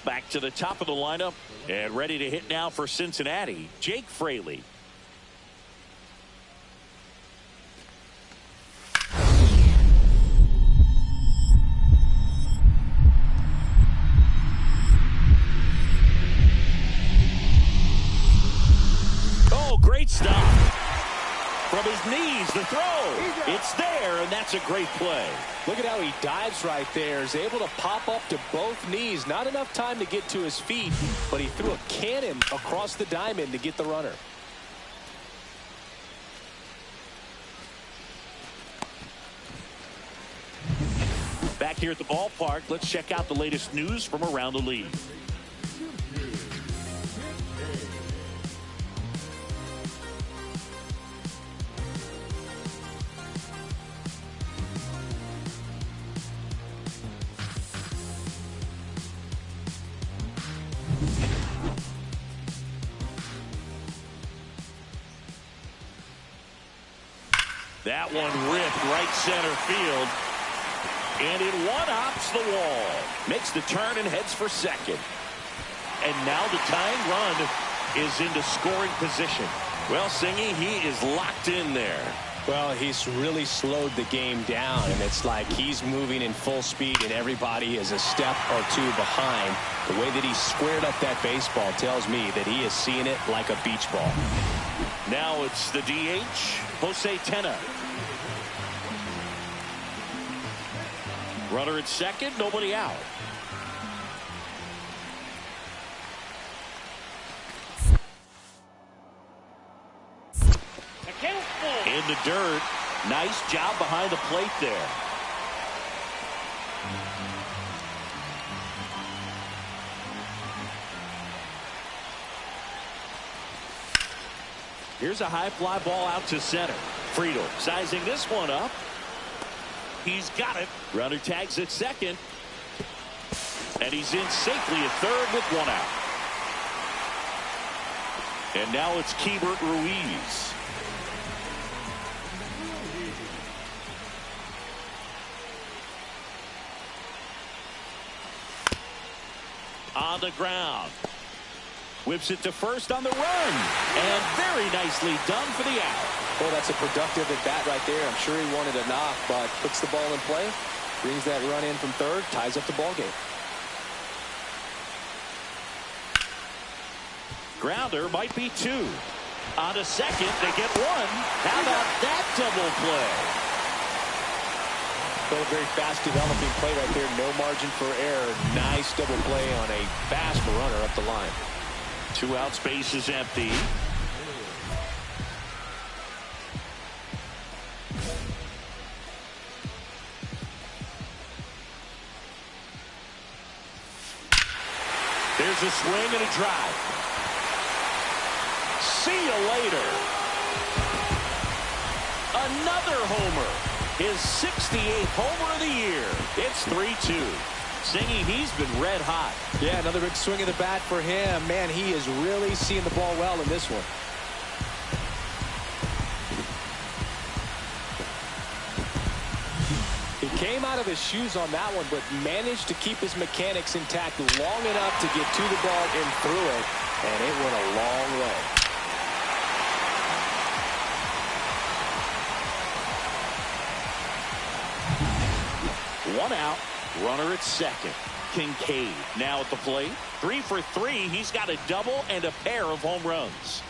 [SPEAKER 1] Back to the top of the lineup and ready to hit now for Cincinnati, Jake Fraley. Oh, great stop. From his knees, the throw. It's there, and that's a great play.
[SPEAKER 2] Look at how he dives right there. Is able to pop up to both knees. Not enough time to get to his feet, but he threw a cannon across the diamond to get the runner.
[SPEAKER 1] Back here at the ballpark, let's check out the latest news from around the league. That one ripped right center field. And it one-hops the wall. Makes the turn and heads for second. And now the tying run is into scoring position. Well, Singy, he is locked in there.
[SPEAKER 2] Well, he's really slowed the game down, and it's like he's moving in full speed, and everybody is a step or two behind. The way that he squared up that baseball tells me that he is seeing it like a beach ball.
[SPEAKER 1] Now it's the DH, Jose Tena. Runner at second, nobody out. In the dirt. Nice job behind the plate there. Here's a high fly ball out to center. Friedel sizing this one up. He's got it. Runner tags at second. And he's in safely at third with one out. And now it's Keibert Ruiz. On the ground. Whips it to first on the run. And very nicely done for the out.
[SPEAKER 3] Well, that's a productive at bat right there. I'm sure he wanted a knock, but puts the ball in play, brings that run in from third, ties up the ball game.
[SPEAKER 1] Grounder might be two. On to second, they get one. How about that double play?
[SPEAKER 3] Well, a very fast developing play right there. No margin for error. Nice double play on a fast runner up the line.
[SPEAKER 1] 2 out, space is empty. There's a swing and a drive. See you later. Another homer. His 68th homer of the year. It's 3-2. Singy, he's been red hot.
[SPEAKER 3] Yeah, another big swing of the bat for him. Man, he is really seeing the ball well in this one. He came out of his shoes on that one, but managed to keep his mechanics intact long enough to get to the ball and through it, and it went a long way.
[SPEAKER 1] One out, runner at second. Kincaid now at the plate. 3 for 3. He's got a double and a pair of home runs.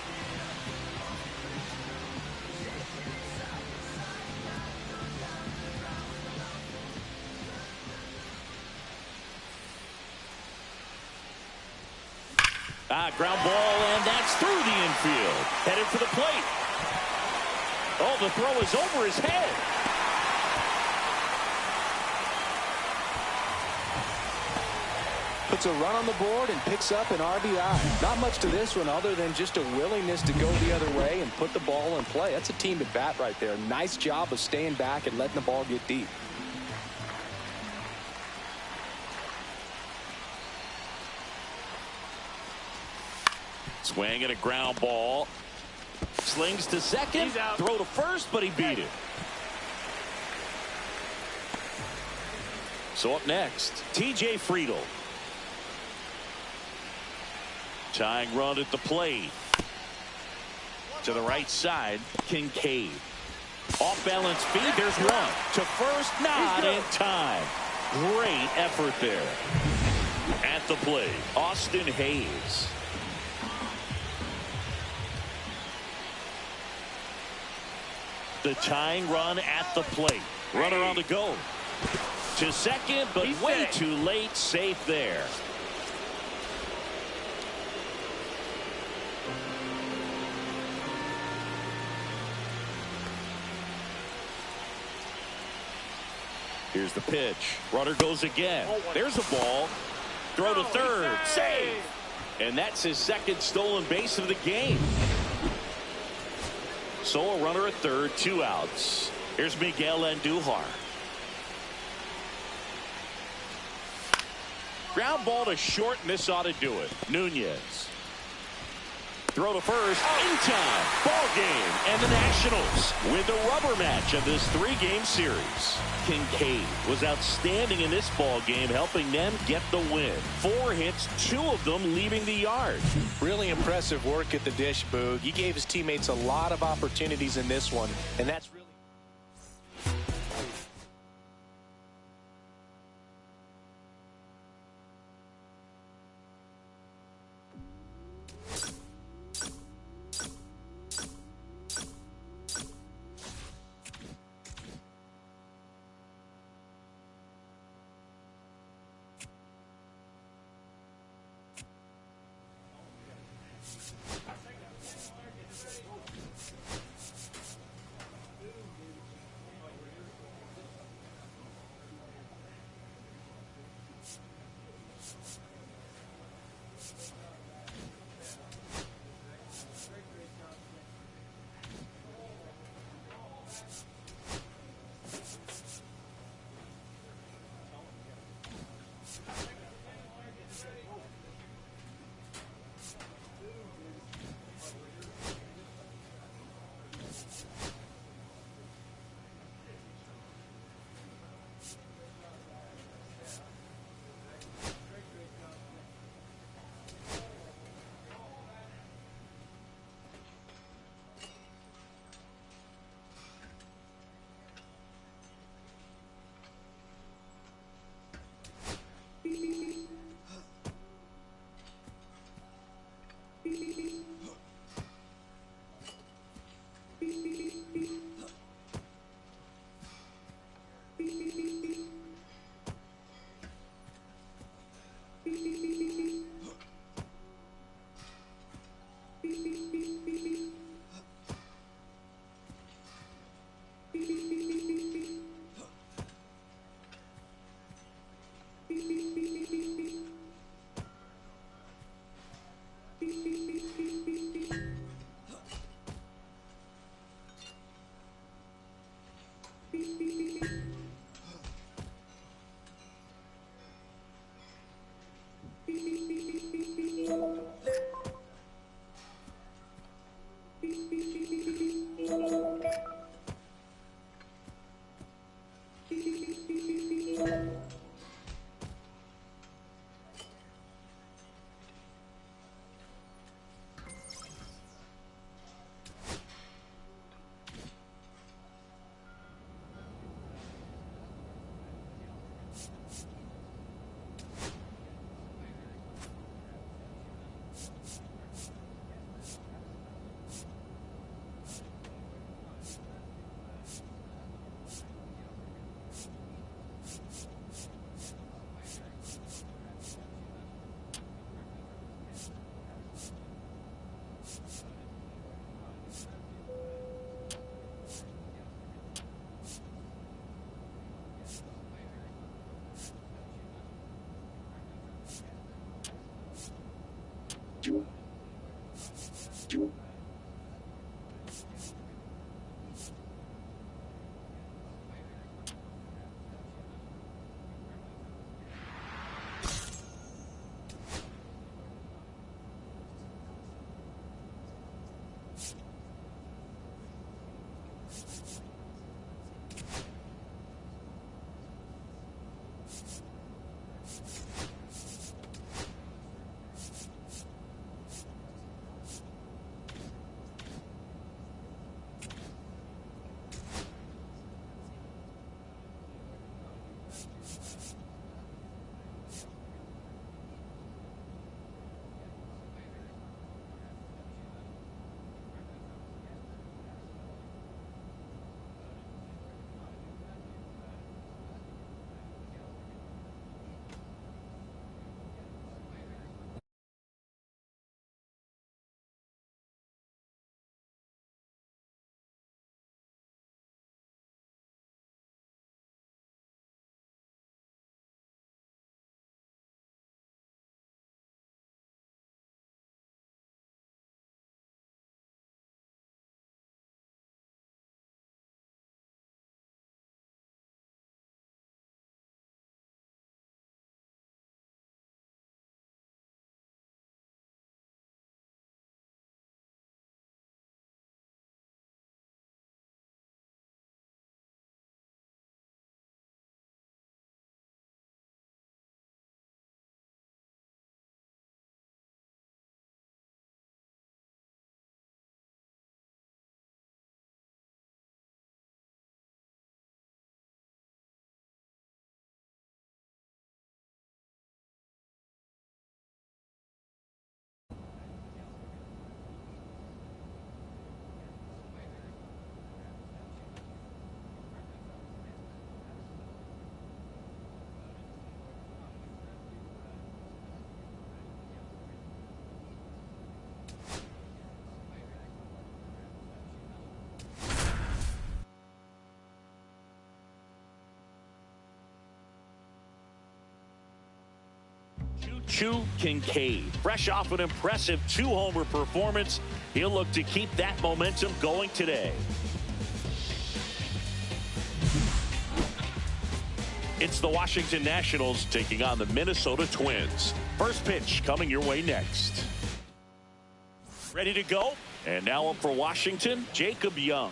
[SPEAKER 1] Ground ball, and that's through the infield. Headed for the plate. Oh, the throw is over his head.
[SPEAKER 3] Puts gets a run on the board and picks up an RBI. Not much to this one other than just a willingness to go the other way and put the ball in play. That's a team at bat right there. Nice job of staying back and letting the ball get deep.
[SPEAKER 1] Swing and a ground ball. Slings to second. Throw to first, but he beat it. So up next, T.J. Friedl. Tying run at the plate. To the right side, Kincaid. Off balance feed, there's one. To first, not in time. Great effort there. At the plate, Austin Hayes. The tying run at the plate. Runner on the go. To second, but way too late. Safe there. Here's the pitch. Runner goes again. There's a ball. Throw to third. Save. And that's his second stolen base of the game. So a runner at third, 2 outs. Here's Miguel Andujar. Ground ball to short, and this ought to do it. Nunez. Throw to first, in time. Ball game, and the Nationals win the rubber match of this 3-game series. Kincaid was outstanding in this ball game, helping them get the win. 4 hits, 2 of them leaving the yard.
[SPEAKER 2] Really impressive work at the dish, Boog. He gave his teammates a lot of opportunities in this one, and that's really...
[SPEAKER 1] Chu Kincaid, fresh off an impressive 2-homer performance, he'll look to keep that momentum going today. It's the Washington Nationals taking on the Minnesota Twins. First pitch coming your way next. Ready to go? And now up for Washington, Jacob Young.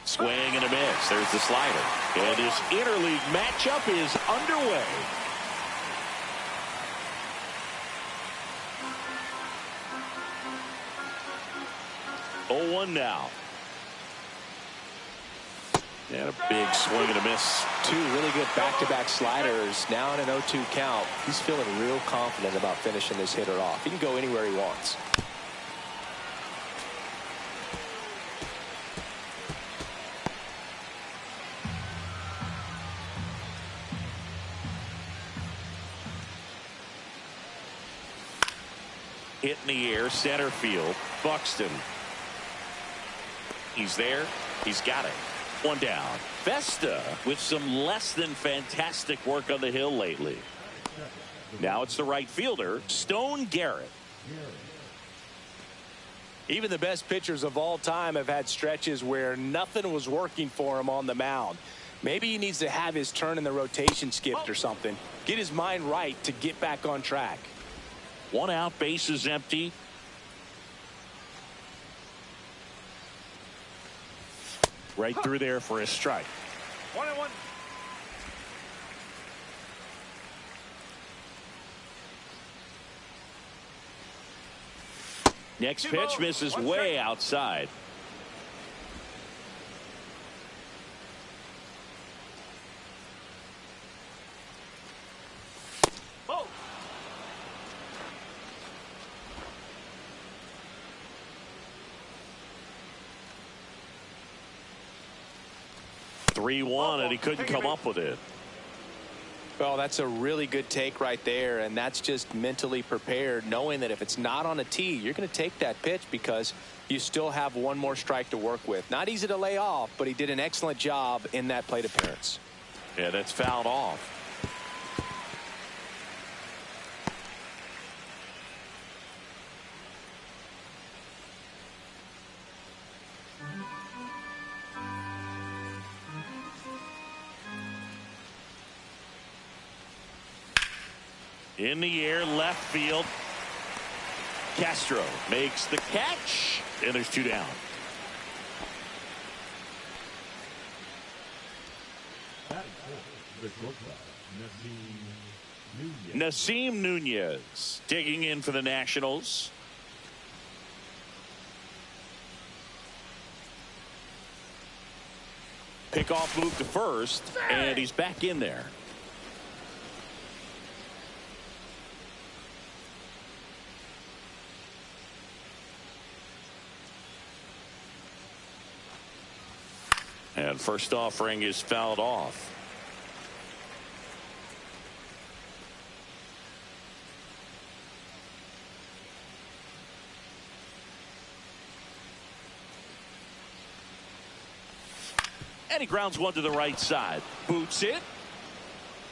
[SPEAKER 1] Swing and a miss. There's the slider. And this interleague matchup is underway. 0-1 now. And a big swing and a miss.
[SPEAKER 2] Two really good back-to-back sliders. Now in an 0-2 count. He's feeling real confident about finishing this hitter off. He can go anywhere he wants.
[SPEAKER 1] Hit in the air, center field. Buxton. He's there. He's got it. One down. Vesta with some less than fantastic work on the hill lately. Now it's the right fielder, Stone Garrett.
[SPEAKER 2] Even the best pitchers of all time have had stretches where nothing was working for him on the mound. Maybe he needs to have his turn in the rotation skipped or something. Get his mind right to get back on track.
[SPEAKER 1] One out, base is empty. Right through there for a strike.
[SPEAKER 4] 1-1.
[SPEAKER 1] Next pitch misses way outside.
[SPEAKER 4] Oh.
[SPEAKER 1] 3-1, and he couldn't come up with it.
[SPEAKER 2] Well, that's a really good take right there, and that's just mentally prepared, knowing that if it's not on a tee, you're going to take that pitch because you still have one more strike to work with. Not easy to lay off, but he did an excellent job in that plate appearance.
[SPEAKER 1] Yeah, that's fouled off. In the air, left field. Castro makes the catch, and there's 2 down. Nasim Nunez digging in for the Nationals. Pickoff move to first, and he's back in there. And first offering is fouled off. And he grounds one to the right side. Boots it.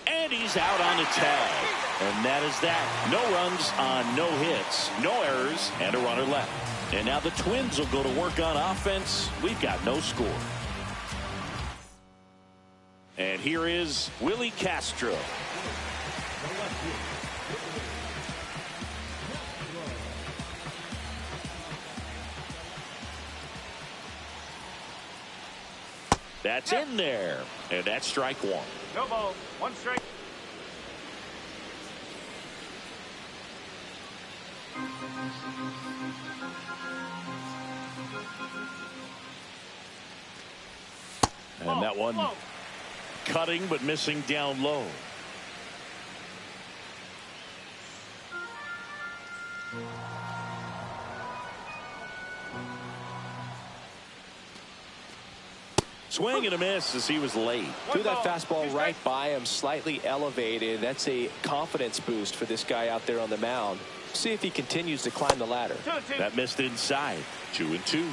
[SPEAKER 1] And he's out on the tag. And that is that. No runs on no hits, no errors, and a runner left. And now the Twins will go to work on offense. We've got no score. And here is Willie Castro. That's in there. And that's strike 1.
[SPEAKER 4] No ball. 1 strike.
[SPEAKER 1] And that one cutting but missing down low. Swing and a miss as he was late.
[SPEAKER 2] Threw that fastball right by him, slightly elevated. That's a confidence boost for this guy out there on the mound. See if he continues to climb the ladder.
[SPEAKER 1] That missed inside. 2-2.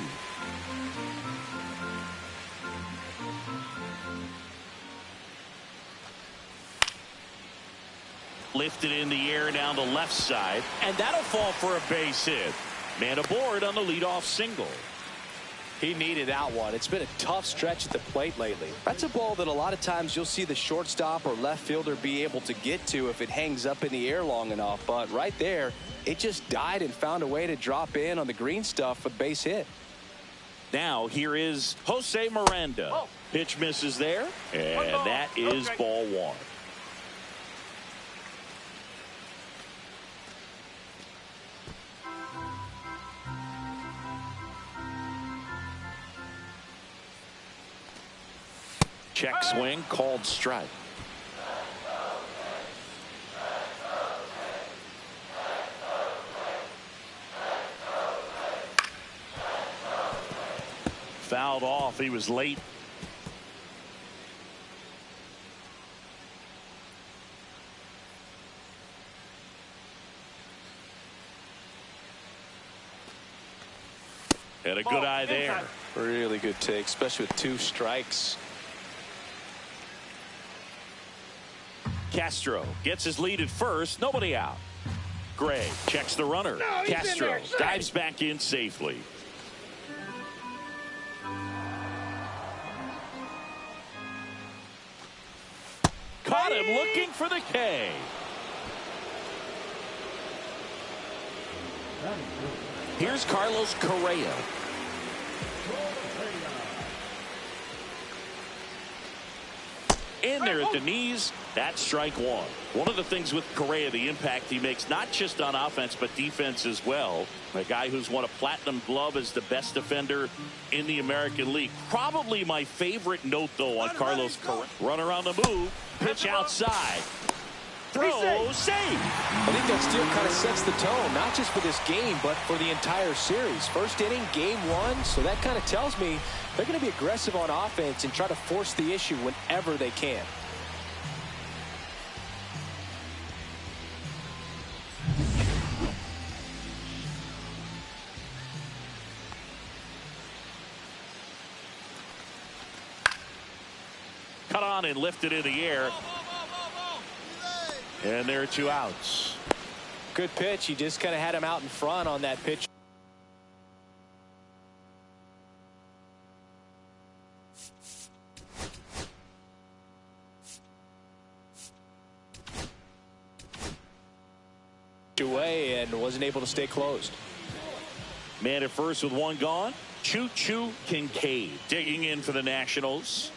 [SPEAKER 1] Lifted in the air down the left side, and that'll fall for a base hit. Man aboard on the leadoff single.
[SPEAKER 2] He needed that one. It's been a tough stretch at the plate lately. That's a ball that a lot of times you'll see the shortstop or left fielder be able to get to if it hangs up in the air long enough. But right there, it just died and found a way to drop in on the green stuff for the base hit.
[SPEAKER 1] Now here is Jose Miranda. Pitch misses there, and that is ball 1. Check swing, called strike. Fouled off. He was late. Had a good eye there.
[SPEAKER 2] Really good take, especially with 2 strikes.
[SPEAKER 1] Castro gets his lead at first. Nobody out. Gray checks the runner. Castro dives back in safely. Caught him looking for the K. Here's Carlos Correa. In there at the knees. That's strike 1. One of the things with Correa, the impact he makes, not just on offense but defense as well. A guy who's won a platinum glove as the best defender in the American League. Probably my favorite note though on Carlos Correa. Runner on the move. Pitch outside. Throw, save.
[SPEAKER 2] I think that still kind of sets the tone, not just for this game, but for the entire series. First inning, game 1, so that kind of tells me they're going to be aggressive on offense and try to force the issue whenever they can.
[SPEAKER 1] cut on and lifted in the air. And there are 2 outs.
[SPEAKER 2] Good pitch. He just kind of had him out in front on that pitch. Away and wasn't able to stay closed.
[SPEAKER 1] Man at first with 1 gone. Choo-Choo Kincaid digging in for the Nationals.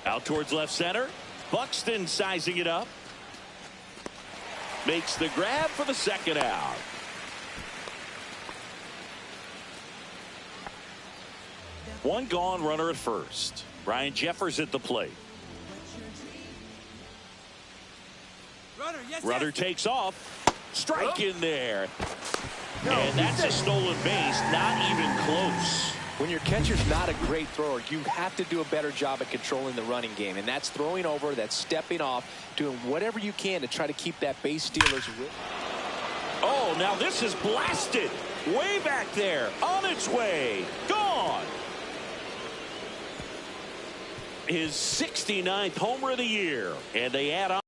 [SPEAKER 1] Out towards left center. Buxton sizing it up. Makes the grab for the second out. One gone, runner at first. Ryan Jeffers at the plate. Runner takes off. Strike in there. And that's a stolen base. Not even close.
[SPEAKER 2] When your catcher's not a great thrower, you have to do a better job at controlling the running game. And that's throwing over, that's stepping off, doing whatever you can to try to keep that base stealers with.
[SPEAKER 1] Oh, now this is blasted. Way back there. On its way. Gone. His 69th homer of the year. And they add on.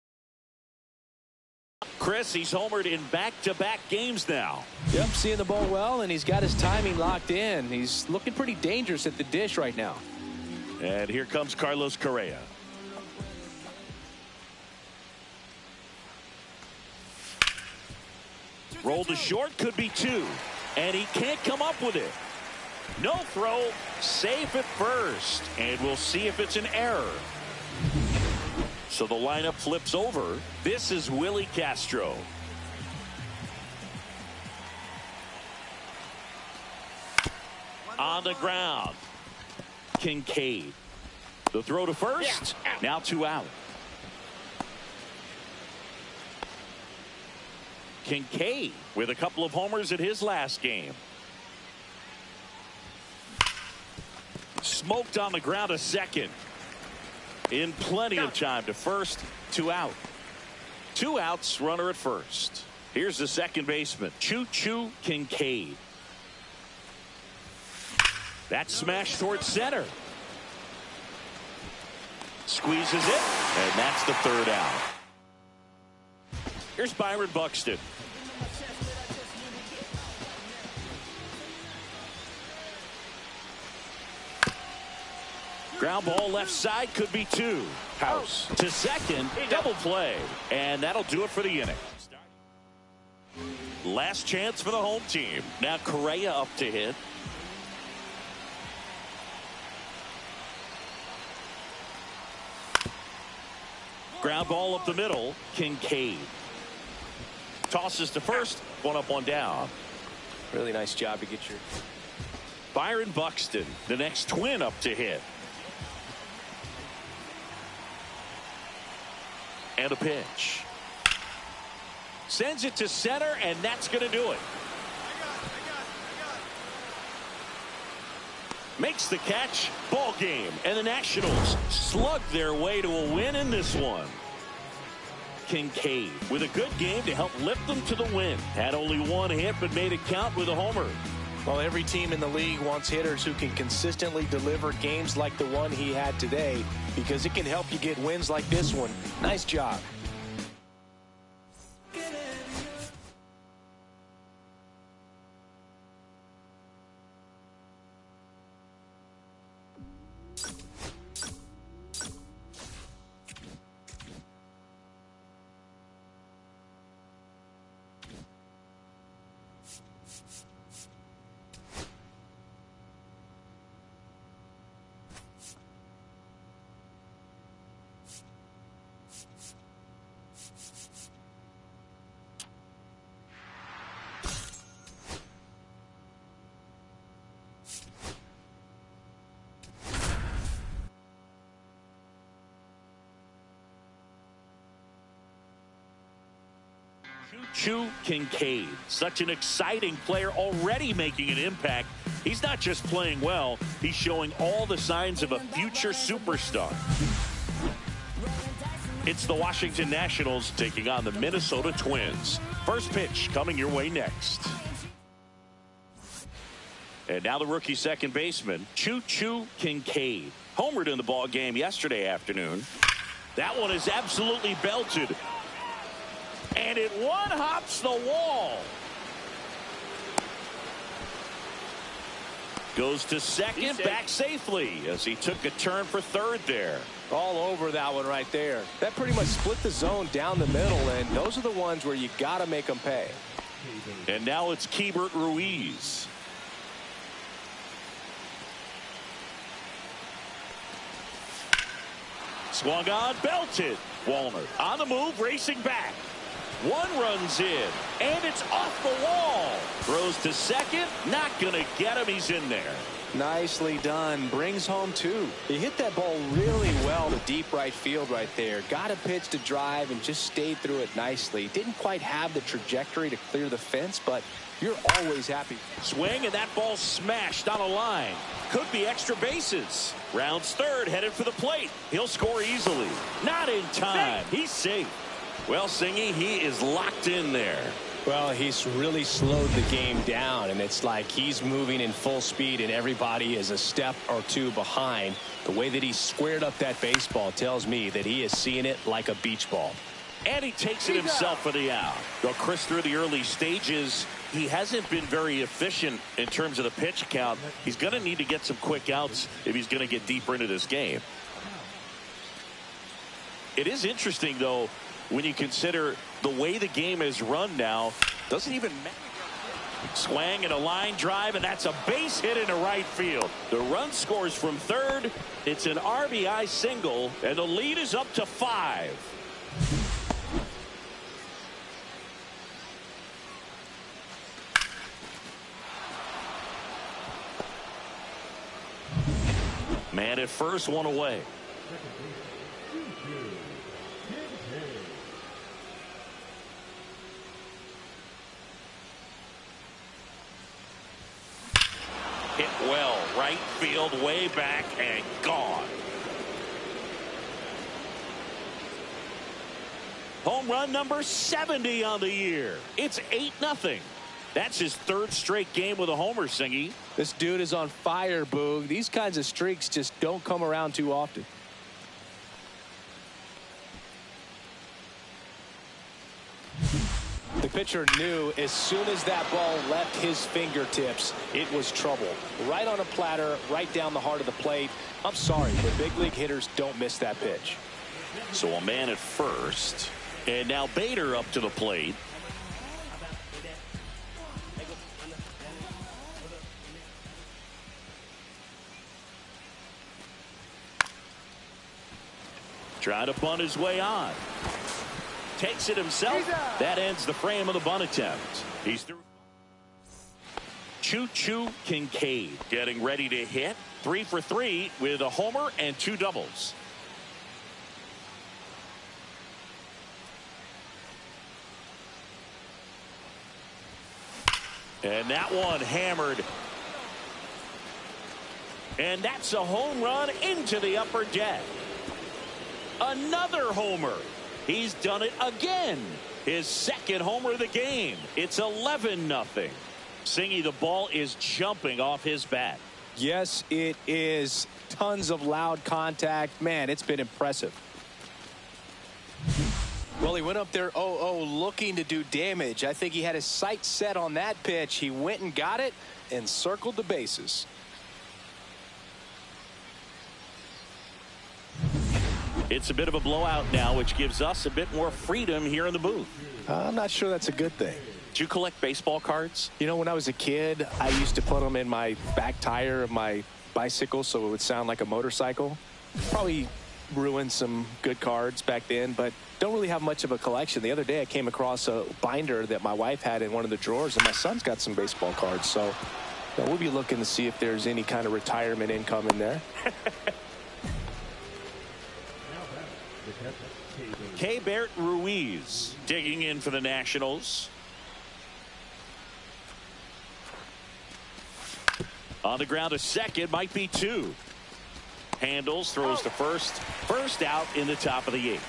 [SPEAKER 1] Chris, he's homered in back-to-back games now.
[SPEAKER 2] Yep, seeing the ball well, and he's got his timing locked in. He's looking pretty dangerous at the dish right now.
[SPEAKER 1] And here comes Carlos Correa. Roll to short, could be 2. And he can't come up with it. No throw, safe at first. And we'll see if it's an error. So the lineup flips over. This is Willie Castro. On the ground. Kincaid. The throw to first. Now 2 out. Kincaid with a couple of homers in his last game. Smoked on the ground to second. In plenty of time to first. 2 out. 2 outs, runner at first. Here's the second baseman, Choo-Choo Kincaid. That smash towards center. Squeezes it, and that's the 3rd out. Here's Byron Buxton. Ground ball left side, could be 2. House to second, double play. And that'll do it for the inning. Last chance for the home team. Now Correa up to hit. Ground ball up the middle, Kincaid. Tosses to first, 1 up, 1 down.
[SPEAKER 2] Really nice job to get your...
[SPEAKER 1] Byron Buxton, the next Twin up to hit. And a pitch. Sends it to center, and that's going to do it. Makes the catch. Ball game. And the Nationals slug their way to a win in this one. Kincaid with a good game to help lift them to the win. Had only 1 hit, but made it count with a homer.
[SPEAKER 2] Well, every team in the league wants hitters who can consistently deliver games like the one he had today, because it can help you get wins like this one. Nice job.
[SPEAKER 1] Choo-Choo Kincaid, such an exciting player, already making an impact. He's not just playing well, he's showing all the signs of a future superstar. It's the Washington Nationals taking on the Minnesota Twins. First pitch coming your way next. And now the rookie second baseman, Choo-Choo Kincaid. Homered in the ball game yesterday afternoon. That one is absolutely belted. And it one-hops the wall. Goes to second, back safely as he took a turn for third there.
[SPEAKER 2] All over that one right there. That pretty much split the zone down the middle, and those are the ones where you got to make them pay.
[SPEAKER 1] And now it's Keibert Ruiz. Swung on, belted. Walner on the move, racing back. One runs in, and it's off the wall. Throws to second, not going to get him. He's in there.
[SPEAKER 2] Nicely done. Brings home two. He hit that ball really well to deep right field right there. Got a pitch to drive and just stayed through it nicely. Didn't quite have the trajectory to clear the fence, but you're always happy.
[SPEAKER 1] Swing, and that ball smashed on a line. Could be extra bases. Rounds third, headed for the plate. He'll score easily. Not in time. He's safe. Well, Singy, he is locked in there.
[SPEAKER 2] Well, he's really slowed the game down, and it's like he's moving in full speed, and everybody is a step or two behind. The way that he squared up that baseball tells me that he is seeing it like a beach ball.
[SPEAKER 1] And he takes it himself for the out. Well, Chris, through the early stages, he hasn't been very efficient in terms of the pitch count. He's going to need to get some quick outs if he's going to get deeper into this game. It is interesting, though, when you consider the way the game is run now. Doesn't even matter. Swang and a line drive, and that's a base hit into right field. The run scores from third. It's an RBI single, and the lead is up to 5. Man at first, one away. Hit well, right field, way back, and gone. Home run number 70 on the year. It's 8-0. That's his third straight game with a homer, Singy.
[SPEAKER 2] This dude is on fire, Boog. These kinds of streaks just don't come around too often. The pitcher knew as soon as that ball left his fingertips, it was trouble. Right on a platter, right down the heart of the plate. I'm sorry, but big league hitters don't miss that pitch.
[SPEAKER 1] So a man at first. And now Bader up to the plate. Trying to bunt his way on. Takes it himself. That ends the frame of the bunt attempt. He's through. Choo-Choo Kincaid getting ready to hit. 3 for 3 with a homer and 2 doubles. And that one hammered. And that's a home run into the upper deck. Another homer. He's done it again. His second homer of the game. It's 11-0. Singy, the ball is jumping off his bat.
[SPEAKER 2] Yes, it is. Tons of loud contact. Man, it's been impressive. Well, he went up there 0-0 looking to do damage. I think he had his sights set on that pitch. He went and got it and circled the bases.
[SPEAKER 1] It's a bit of a blowout now, which gives us a bit more freedom here in the booth.
[SPEAKER 2] I'm not sure that's a good thing.
[SPEAKER 1] Do you collect baseball cards?
[SPEAKER 2] You know, when I was a kid, I used to put them in my back tire of my bicycle so it would sound like a motorcycle. Probably ruined some good cards back then, but don't really have much of a collection. The other day I came across a binder that my wife had in one of the drawers, and my son's got some baseball cards. So we'll be looking to see if there's any kind of retirement income in there.
[SPEAKER 1] Keibert Ruiz digging in for the Nationals. On the ground to second, might be 2. Handles, throws to first. First out in the top of the 8th.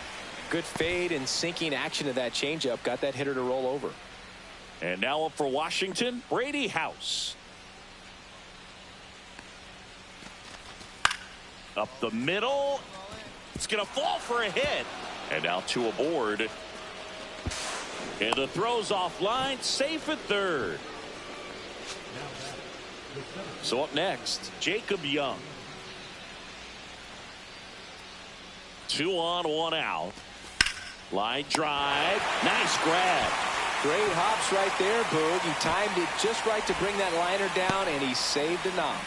[SPEAKER 2] Good fade and sinking action of that changeup. Got that hitter to roll over.
[SPEAKER 1] And now up for Washington, Brady House. Up the middle. It's going to fall for a hit. And now two aboard. And the throw's offline. Safe at third. So up next, Jacob Young. 2 on, 1 out. Line drive. Nice grab.
[SPEAKER 3] Great hops right there, Boog. He timed it just right to bring that liner down, and he saved a knock.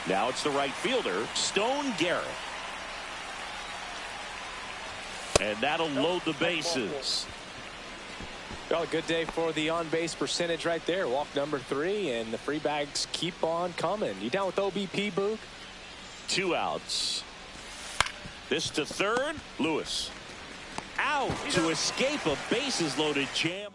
[SPEAKER 1] Now it's the right fielder, Stone Garrett. And that'll load the bases.
[SPEAKER 2] Well, a good day for the on-base percentage right there. Walk number 3, and the free bags keep on coming. You down with OBP, Boog?
[SPEAKER 1] 2 outs. This to third. Lewis. Out to escape a bases-loaded jam.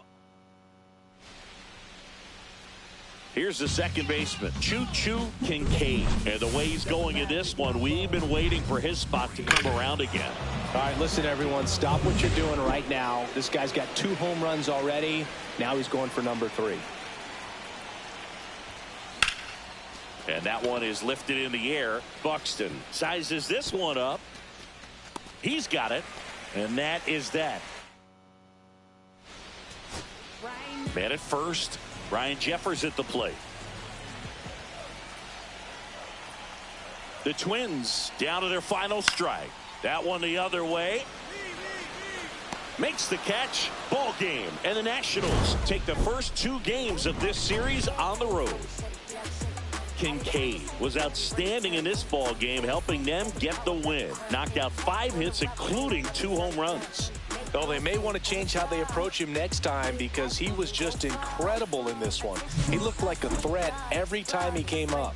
[SPEAKER 1] Here's the second baseman, Choo-Choo Kincaid. And the way he's going in this one, we've been waiting for his spot to come around again.
[SPEAKER 2] All right, listen, everyone, stop what you're doing right now. This guy's got 2 home runs already. Now he's going for number 3.
[SPEAKER 1] And that one is lifted in the air. Buxton sizes this one up. He's got it. And that is that. Man at first. Ryan Jeffers at the plate. The Twins down to their final strike. That one the other way. Makes the catch. Ball game. And the Nationals take the first 2 games of this series on the road. Kincaid was outstanding in this ball game, helping them get the win. Knocked out 5 hits, including 2 home runs.
[SPEAKER 2] Well, they may want to change how they approach him next time because he was just incredible in this one. He looked like a threat every time he came up.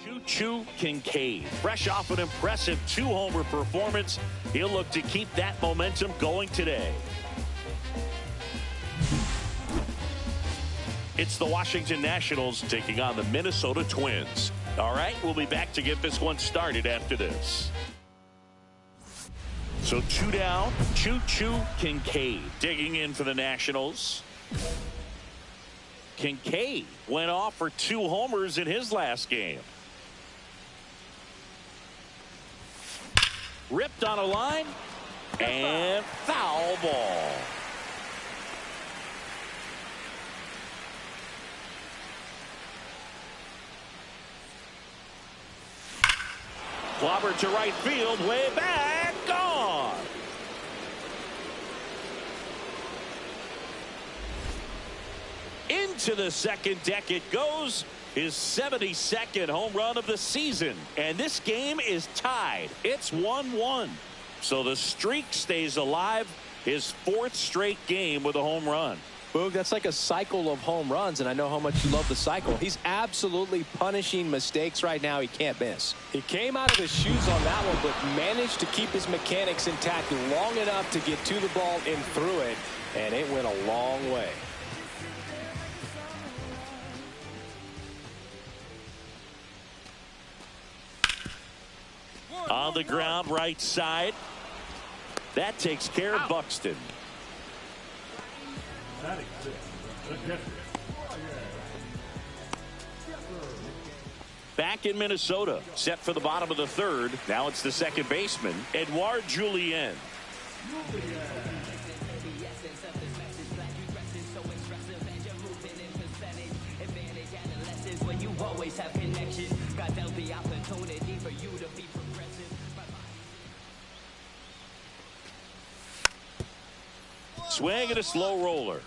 [SPEAKER 1] Choo-Choo Kincaid, fresh off an impressive 2-homer performance. He'll look to keep that momentum going today. It's the Washington Nationals taking on the Minnesota Twins. All right, we'll be back to get this one started after this. So 2 down, Choo-Choo Kincaid digging in for the Nationals. Kincaid went off for 2 homers in his last game. Ripped on a line and foul ball. Clobber to right field, way back, gone. Into the second deck it goes. His 72nd home run of the season. And this game is tied. It's 1-1. So the streak stays alive. His 4th straight game with a home run.
[SPEAKER 2] Boog, that's like a cycle of home runs, and I know how much you love the cycle. He's absolutely punishing mistakes right now he can't miss. He came out of his shoes on that one, but managed to keep his mechanics intact long enough to get to the ball and through it, and it went a long way.
[SPEAKER 1] On the ground, right side. That takes care of Buxton. Back in Minnesota, set for the bottom of the 3rd. Now it's the second baseman, Edouard Julien. Swing and a slow roller.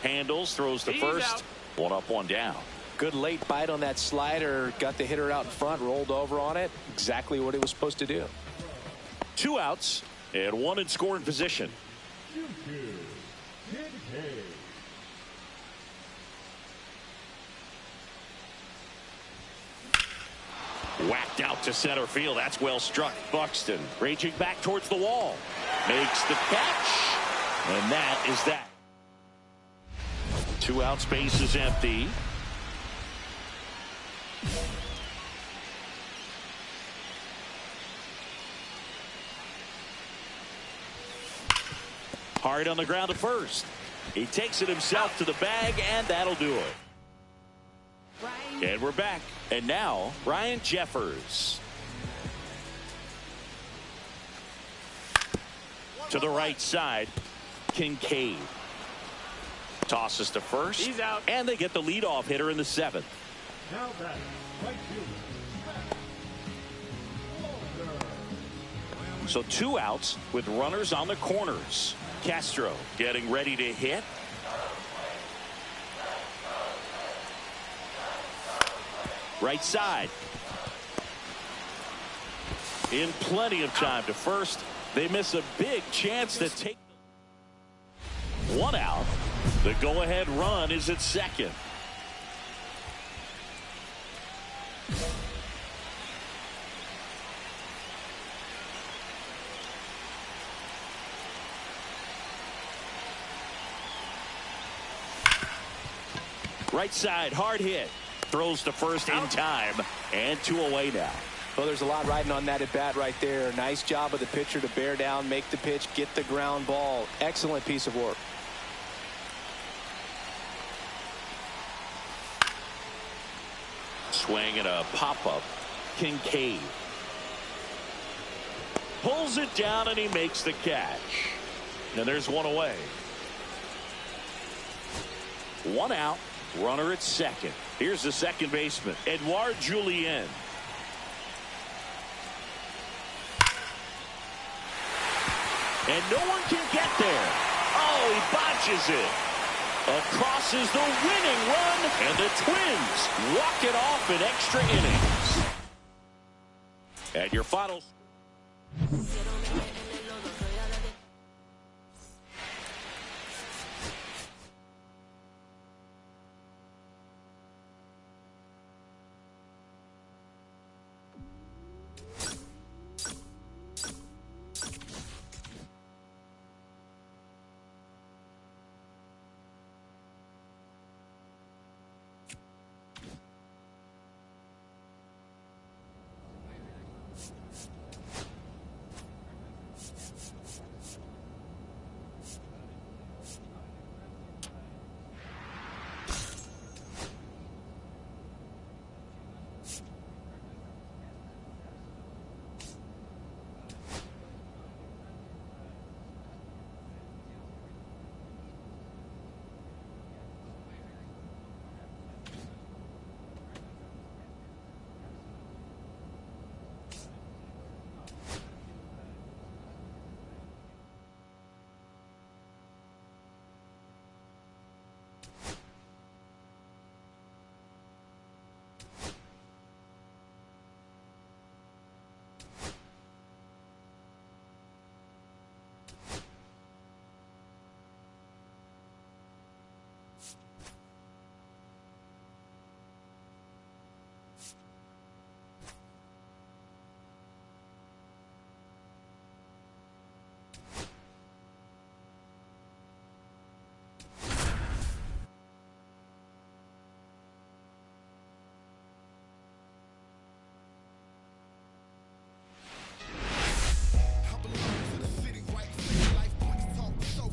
[SPEAKER 1] Handles, throws to first. One up, one down.
[SPEAKER 2] Good late bite on that slider. Got the hitter out in front, rolled over on it. Exactly what he was supposed to do.
[SPEAKER 1] 2 outs and 1 in scoring position. Whacked out to center field. That's well struck. Buxton raging back towards the wall. Makes the catch. And that is that. 2 outs, base is empty. Hard on the ground at first. He takes it himself to the bag, and that'll do it. And we're back. And now, Ryan Jeffers. To the right side, Kincaid. Tosses to first. He's out. And they get the leadoff hitter in the 7th.
[SPEAKER 4] Now back, right fielder.
[SPEAKER 1] So 2 outs with runners on the corners. Castro getting ready to hit. Right side. In plenty of time to first. They miss a big chance to take 1 out. The go-ahead run is at second. Right side, hard hit. Throws to first in time. And 2 away now.
[SPEAKER 2] Well, there's a lot riding on that at bat right there. Nice job of the pitcher to bear down, make the pitch, get the ground ball. Excellent piece of work.
[SPEAKER 1] Swing and a pop-up. Kincaid. Pulls it down and he makes the catch. And there's 1 away. 1 out. Runner at second. Here's the second baseman, Edouard Julien. And no one can get there. Oh, he botches it. Across is the winning run, and the Twins walk it off in extra innings. And your final.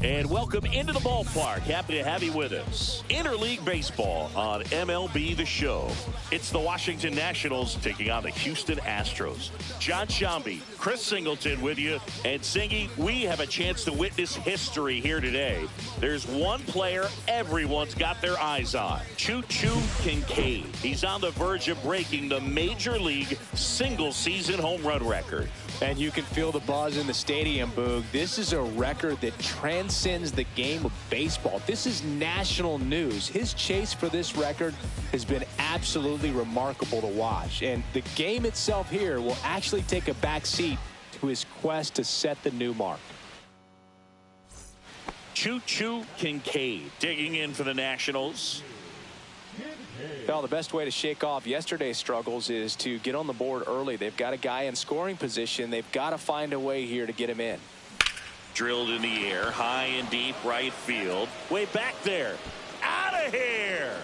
[SPEAKER 1] And welcome into the ballpark. Happy to have you with us. Interleague Baseball on MLB The Show. It's the Washington Nationals taking on the Houston Astros. John Shambi, Chris Singleton with you. And Singy, we have a chance to witness history here today. There's one player everyone's got their eyes on. Choo-Choo Kincaid. He's on the verge of breaking the Major League single-season home run record.
[SPEAKER 2] And you can feel the buzz in the stadium, Boog. This is a record that transcends the game of baseball. This is national news. His chase for this record has been absolutely remarkable to watch. And the game itself here will actually take a back seat to his quest to set the new mark.
[SPEAKER 1] Choo-Choo Kincaid digging in for the Nationals.
[SPEAKER 2] Well, the best way to shake off yesterday's struggles is to get on the board early. They've got a guy in scoring position. They've got to find a way here to get him in.
[SPEAKER 1] Drilled in the air, high and deep right field. Way back there. Out of here.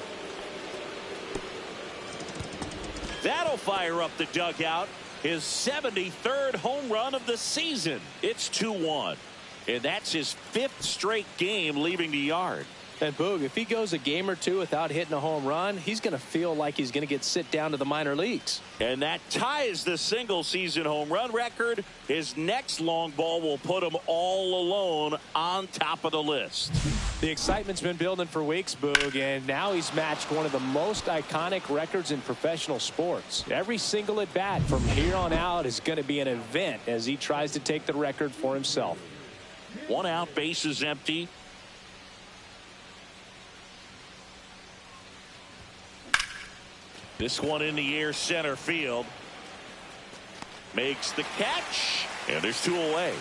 [SPEAKER 1] That'll fire up the dugout. His 73rd home run of the season. It's 2-1. And that's his 5th straight game leaving the yard.
[SPEAKER 2] And Boog, if he goes a game or two without hitting a home run, he's going to feel like he's going to get sit down to the minor leagues.
[SPEAKER 1] And that ties the single-season home run record. His next long ball will put him all alone on top of the list.
[SPEAKER 2] The excitement's been building for weeks, Boog, and now he's matched one of the most iconic records in professional sports. Every single at-bat from here on out is going to be an event as he tries to take the record for himself.
[SPEAKER 1] 1 out, bases empty. This one in the air, center field. Makes the catch, and there's 2 away.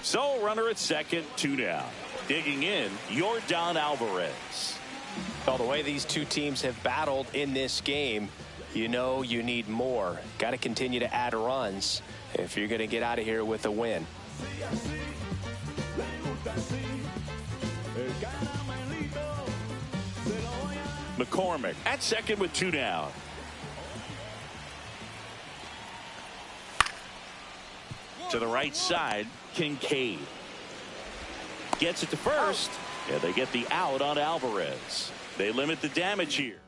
[SPEAKER 1] So runner at second, 2 down. Digging in, Yordan Alvarez.
[SPEAKER 2] Well, the way these two teams have battled in this game, you know you need more. Got to continue to add runs if you're going to get out of here with a win.
[SPEAKER 1] McCormick at second with 2 down. To the right side, Kincaid gets it to first, and they get the out on Alvarez. They limit the damage here.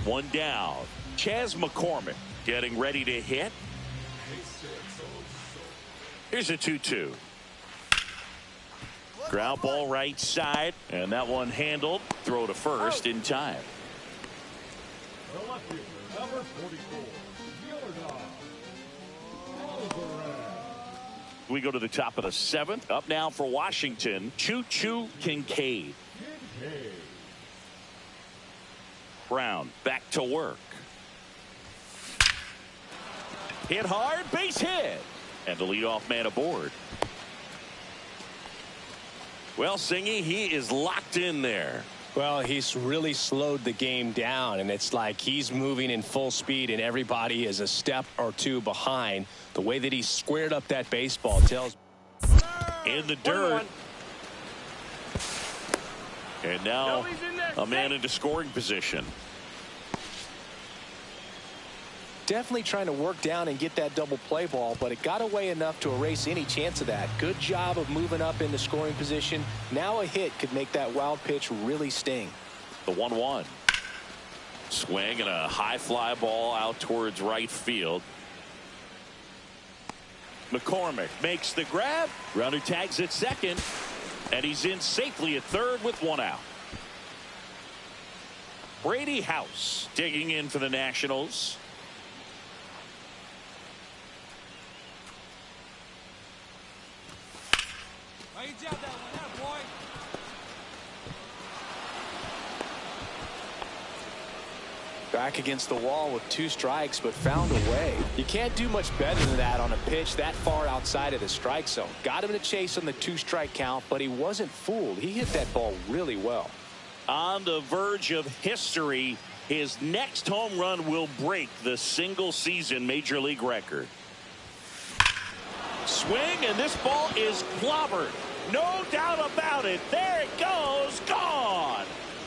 [SPEAKER 1] 1 down. Chas McCormick getting ready to hit. Here's a 2-2. Ground ball right side, and that one handled. Throw to first in time.
[SPEAKER 4] Number 44,
[SPEAKER 1] We go to the top of the 7th. Up now for Washington, Choo-Choo Kincaid. Brown back to work. Hit hard, base hit. And the leadoff man aboard. Well, Singy, he is locked in there.
[SPEAKER 2] Well, he's really slowed the game down, and it's like he's moving in full speed, and everybody is a step or 2 behind. The way that he squared up that baseball tells.
[SPEAKER 1] In the dirt. And now a man into scoring position.
[SPEAKER 2] Definitely trying to work down and get that double play ball, but it got away enough to erase any chance of that. Good job of moving up into scoring position. Now a hit could make that wild pitch really sting.
[SPEAKER 1] The 1-1. Swing and a high fly ball out towards right field. McCormick makes the grab. Runner tags at second, and he's in safely at third with 1 out. Brady House digging in for the Nationals.
[SPEAKER 2] Back against the wall with 2 strikes, but found a way. You can't do much better than that on a pitch that far outside of the strike zone. Got him to chase on the 2-strike count, but he wasn't fooled. He hit that ball really well.
[SPEAKER 1] On the verge of history, his next home run will break the single-season Major League record. Swing, and this ball is clobbered. No doubt about it. There it goes. Gone.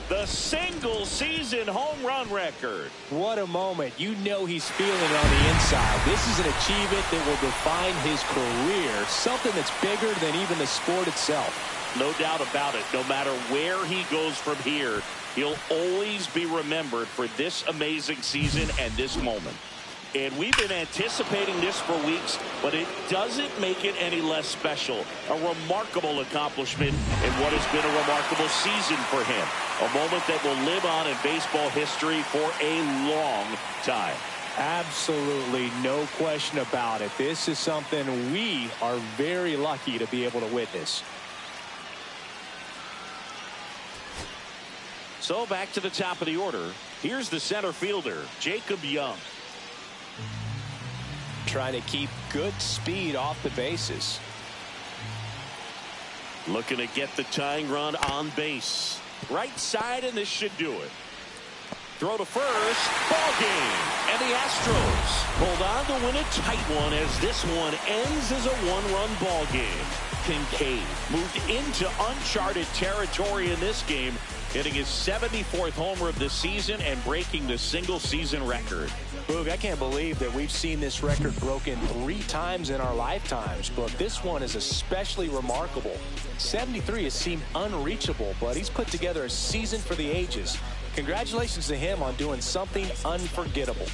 [SPEAKER 1] the single-season home run record.
[SPEAKER 2] What a moment. You know he's feeling it on the inside. This is an achievement that will define his career, something that's bigger than even the sport itself.
[SPEAKER 1] No doubt about it. No matter where he goes from here, he'll always be remembered for this amazing season and this moment. And we've been anticipating this for weeks, but it doesn't make it any less special. A remarkable accomplishment in what has been a remarkable season for him. A moment that will live on in baseball history for a long time.
[SPEAKER 2] Absolutely no question about it. This is something we are very lucky to be able to witness.
[SPEAKER 1] So back to the top of the order. Here's the center fielder, Jacob Young.
[SPEAKER 2] Trying to keep good speed off the bases.
[SPEAKER 1] Looking to get the tying run on base. Right side, and this should do it. Throw to first. Ball game. And the Astros hold on to win a tight one as this one ends as a one-run ball game. Kincaid moved into uncharted territory in this game, hitting his 74th homer of the season and breaking the single-season record.
[SPEAKER 2] Boog, I can't believe that we've seen this record broken 3 times in our lifetimes, but this one is especially remarkable. 73 has seemed unreachable, but he's put together a season for the ages. Congratulations to him on doing something unforgettable.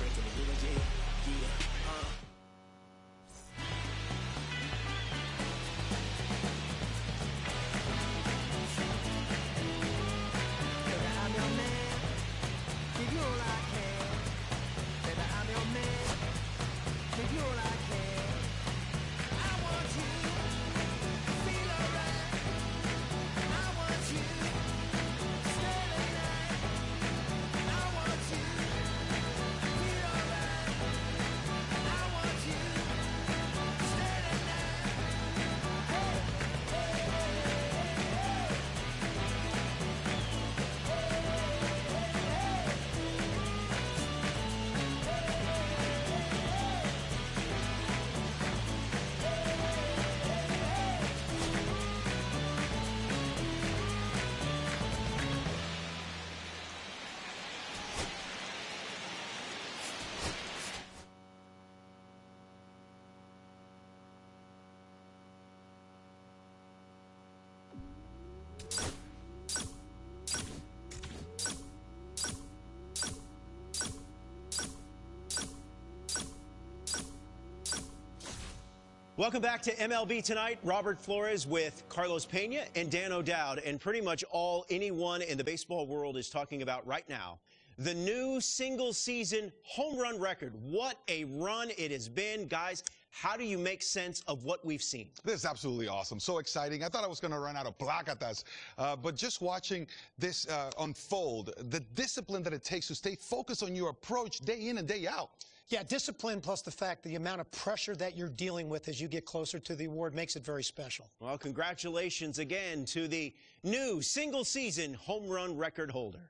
[SPEAKER 5] Welcome back to MLB Tonight. Robert Flores with Carlos Pena and Dan O'Dowd, and pretty much all anyone in the baseball world is talking about right now. The new single-season home run record. What a run it has been. Guys, how do you make sense of what we've seen?
[SPEAKER 6] This is absolutely awesome. So exciting. I thought I was going to run out of placatas, but just watching this unfold, the discipline that it takes to stay focused on your approach day in and day out.
[SPEAKER 7] Yeah, discipline plus the fact the amount of pressure that you're dealing with as you get closer to the award makes it very special.
[SPEAKER 5] Well, congratulations again to the new single-season home run record holder.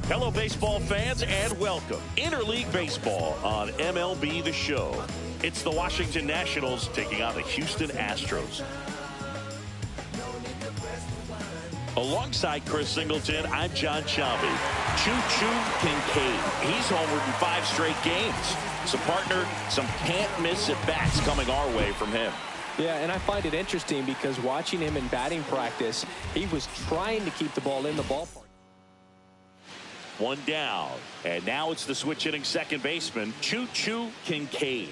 [SPEAKER 1] Hello, baseball fans, and welcome. Interleague Baseball on MLB The Show. It's the Washington Nationals taking on the Houston Astros. Alongside Chris Singleton, I'm John Shelby. Choo-choo Kincaid. He's homered in 5 straight games. So, partner, some can't-miss at-bats coming our way from him.
[SPEAKER 2] Yeah, and I find it interesting because watching him in batting practice, he was trying to keep the ball in the ballpark.
[SPEAKER 1] 1 down, and now it's the switch-hitting second baseman, Choo-choo Kincaid.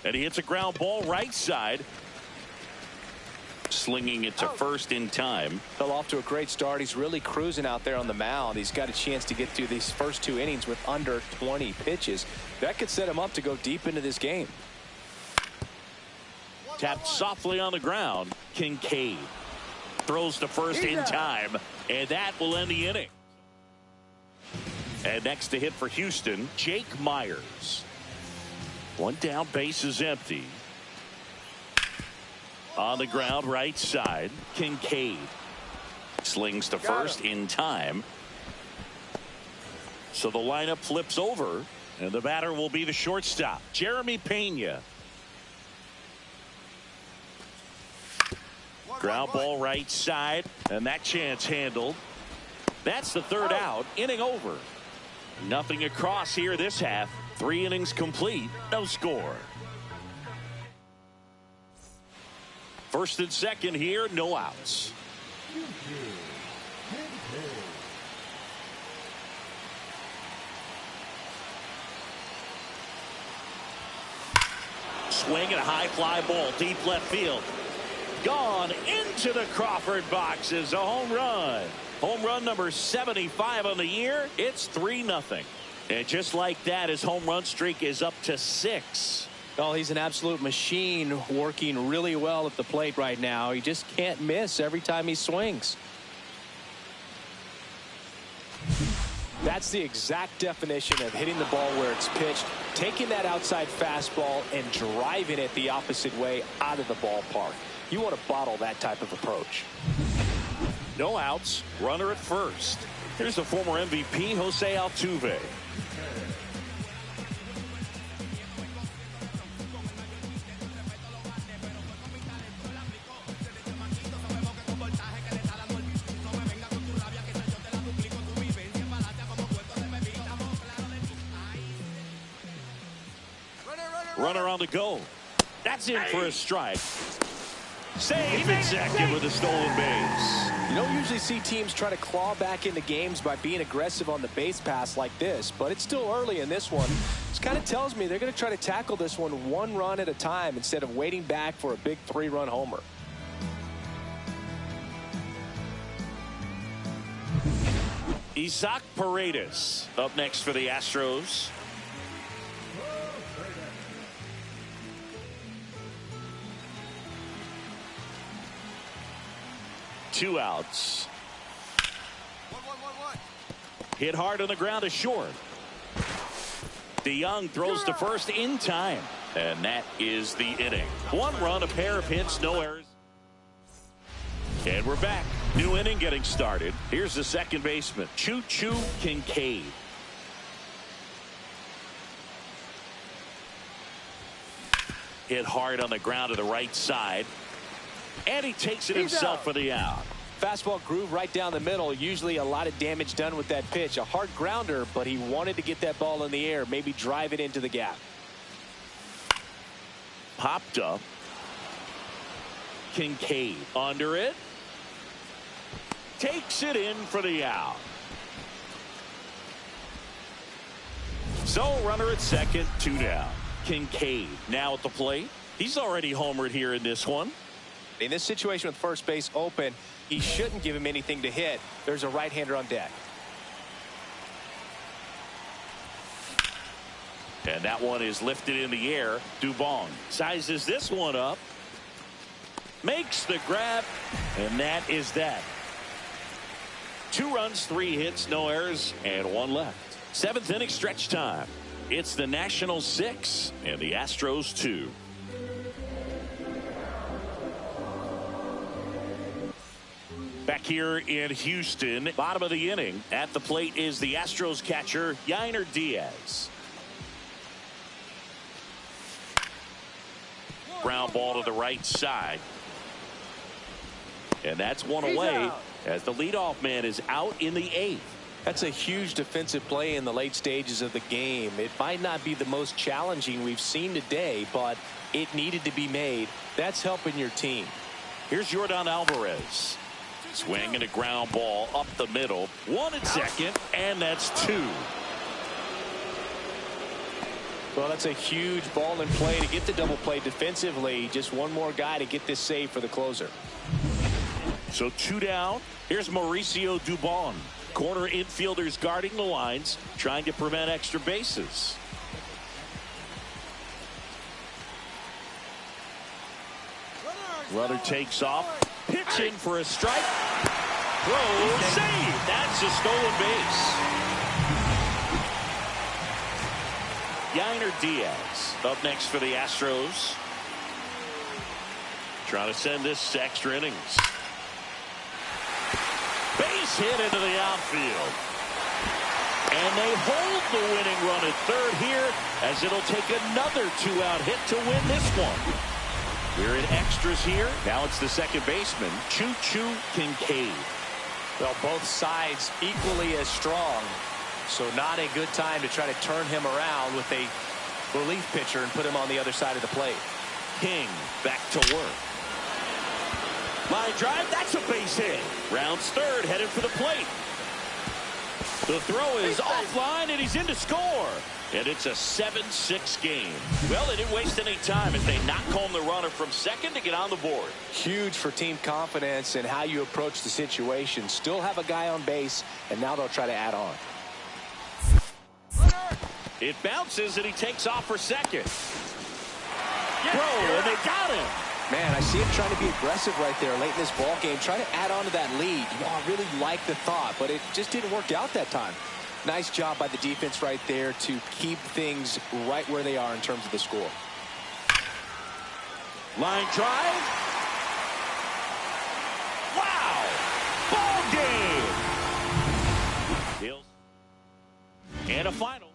[SPEAKER 1] And he hits a ground ball right side, slinging it to first in time.
[SPEAKER 2] Fell off to a great start. He's really cruising out there on the mound. He's got a chance to get through these first 2 innings with under 20 pitches. That could set him up to go deep into this game.
[SPEAKER 1] Tapped softly on the ground. Kincaid throws to first in time, and that will end the inning. And next to hit for Houston, Jake Myers. 1 down, base is empty. On the ground, right side, Kincaid slings to first in time. So the lineup flips over, and the batter will be the shortstop, Jeremy Pena. Ground ball right side, and that chance handled. That's the 3rd out. Inning over. Nothing across here this half. 3 innings complete. No score. First and second here. No outs. Swing and a high fly ball deep left field. Gone into the Crawford box is a home run. Home run number 75 on the year. It's 3-0. And just like that, his home run streak is up to 6.
[SPEAKER 2] Oh, he's an absolute machine, working really well at the plate right now. He just can't miss every time he swings. That's the exact definition of hitting the ball where it's pitched, taking that outside fastball and driving it the opposite way out of the ballpark. You want to bottle that type of approach.
[SPEAKER 1] No outs, runner at first. Here's the former MVP, Jose Altuve. Runner on the go. That's in for a strike. Save in second with a stolen base.
[SPEAKER 2] You don't usually see teams try to claw back into games by being aggressive on the base pass like this, but it's still early in this one. This kind of tells me they're going to try to tackle this one 1 run at a time instead of waiting back for a big 3-run homer.
[SPEAKER 1] Isaac Paredes up next for the Astros. Two outs. Hit hard on the ground is short. DeYoung throws to first in time, and that is the inning. 1 run, a pair of hits, no errors. And we're back. New inning getting started. Here's the second baseman, Choo-choo Kincaid. Hit hard on the ground to the right side. And he takes it himself for the out.
[SPEAKER 2] Fastball groove right down the middle. Usually a lot of damage done with that pitch. A hard grounder, but he wanted to get that ball in the air, maybe drive it into the gap.
[SPEAKER 1] Popped up. Kincaid under it. Takes it in for the out. So runner at second, 2 down. Kincaid now at the plate. He's already homered here in this one.
[SPEAKER 2] In this situation with first base open, he shouldn't give him anything to hit. There's a right-hander on deck.
[SPEAKER 1] And that one is lifted in the air. Dubon sizes this one up. Makes the grab. And that is that. 2 runs, 3 hits, no errors, and 1 left. 7th inning stretch time. It's the Nationals 6 and the Astros 2. Back here in Houston, bottom of the inning. At the plate is the Astros catcher, Diaz. Ground ball to the right side. And that's one away as the leadoff man is out in the 8th.
[SPEAKER 2] That's a huge defensive play in the late stages of the game. It might not be the most challenging we've seen today, but it needed to be made. That's helping your team.
[SPEAKER 1] Here's Yordan Alvarez. Swing and a ground ball up the middle. 1 at second, and that's 2.
[SPEAKER 2] Well, that's a huge ball in play to get the double play defensively. Just one more guy to get this save for the closer.
[SPEAKER 1] So 2 down. Here's Mauricio Dubon. Corner infielders guarding the lines, trying to prevent extra bases. Runner takes off, pitching for a strike. Throw, save. That's a stolen base. Diaz up next for the Astros. Trying to send this extra innings. Base hit into the outfield. And they hold the winning run at third here as it'll take another 2-out hit to win this one. We're in extras here. Now it's the second baseman, Choo-Choo Kincaid.
[SPEAKER 2] Well, both sides equally as strong. So not a good time to try to turn him around with a relief pitcher and put him on the other side of the plate.
[SPEAKER 1] King back to work. Line drive, that's a base hit. Rounds third, headed for the plate. The throw is offline, and he's in to score. And it's a 7-6 game. Well, they didn't waste any time as they knock home the runner from second to get on the board.
[SPEAKER 2] Huge for team confidence and how you approach the situation. Still have a guy on base, and now they'll try to add on.
[SPEAKER 1] It bounces, and he takes off for second. Throw, and they got him.
[SPEAKER 3] Man, I see him trying to be aggressive right there late in this ball game, trying to add on to that lead. You know, I really like the thought, but it just didn't work out that time. Nice job by the defense right there to keep things right where they are in terms of the score.
[SPEAKER 1] Line drive. Wow! Ball game. And a final.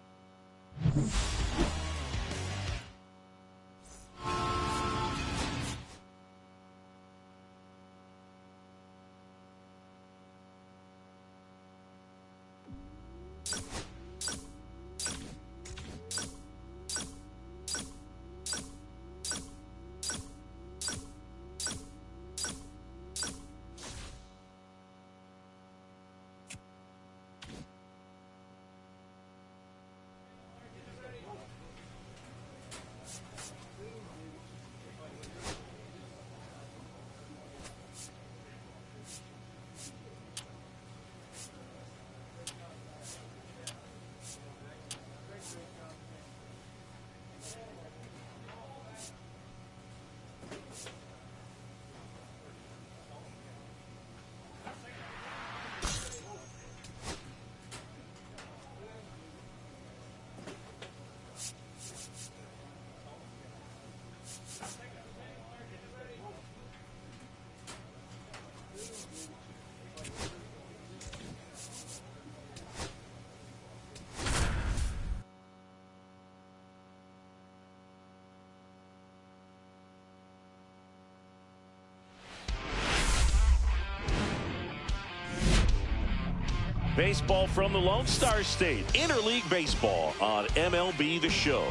[SPEAKER 1] Baseball from the Lone Star State. Interleague baseball on MLB The Show.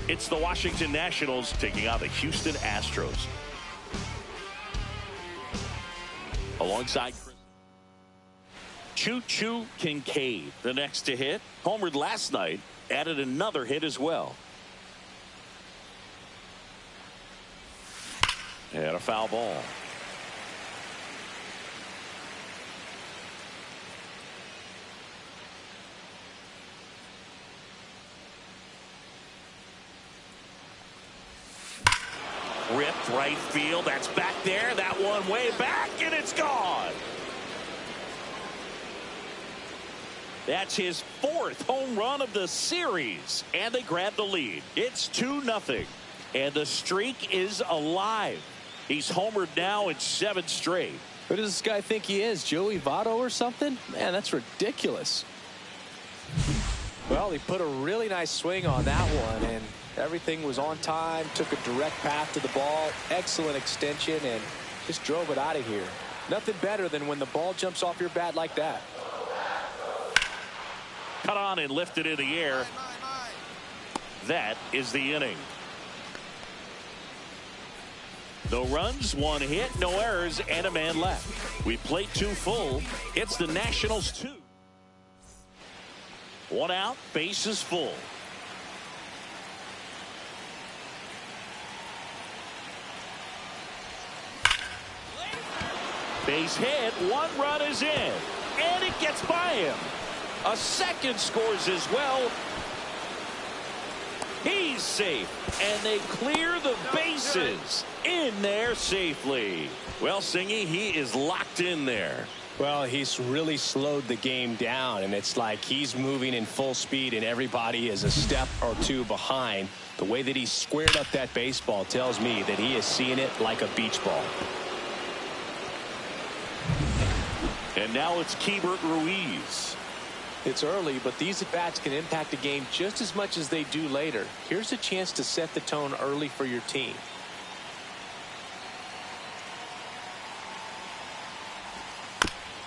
[SPEAKER 1] It's the Washington Nationals taking on the Houston Astros. Alongside Choo-Choo Kincaid, the next to hit. Homered last night, added another hit as well. And a foul ball. Ripped right field. That's back there. That one way back, and it's gone. That's his 4th home run of the series, and they grab the lead. It's 2-0, and the streak is alive. He's homered now in 7 straight.
[SPEAKER 2] Who does this guy think he is, Joey Votto or something? Man, that's ridiculous. Well, he put a really nice swing on that one, and everything was on time, took a direct path to the ball, excellent extension, and just drove it out of here. Nothing better than when the ball jumps off your bat like that.
[SPEAKER 1] Cut on and lifted in the air. That is the inning. No runs, one hit, no errors, and a man left. We played 2 full. It's the Nationals 2. 1 out, bases full. Base hit, 1 run is in, and it gets by him. A second scores as well. He's safe, and they clear the bases in there safely. Well, Singy, he is locked in there.
[SPEAKER 2] Well, he's really slowed the game down, and it's like he's moving in full speed, and everybody is a step or 2 behind. The way that he squared up that baseball tells me that he is seeing it like a beach ball.
[SPEAKER 1] And now it's Keibert Ruiz.
[SPEAKER 2] It's early, but these at-bats can impact the game just as much as they do later. Here's a chance to set the tone early for your team.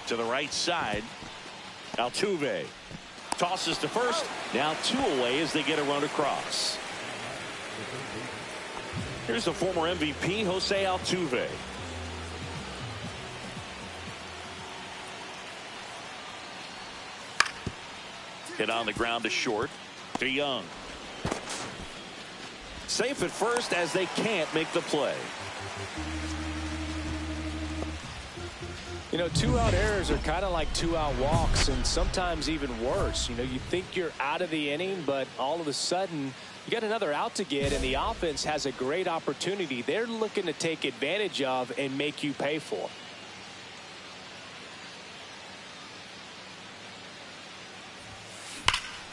[SPEAKER 1] To the right side, Altuve tosses to first. Now 2 away as they get a run across. Here's the former MVP, Jose Altuve. Hit on the ground to short. To Young. Safe at first as they can't make the play.
[SPEAKER 2] You know, 2-out errors are kind of like 2-out walks, and sometimes even worse. You know, you think you're out of the inning, but all of a sudden you got another out to get, and the offense has a great opportunity they're looking to take advantage of and make you pay for.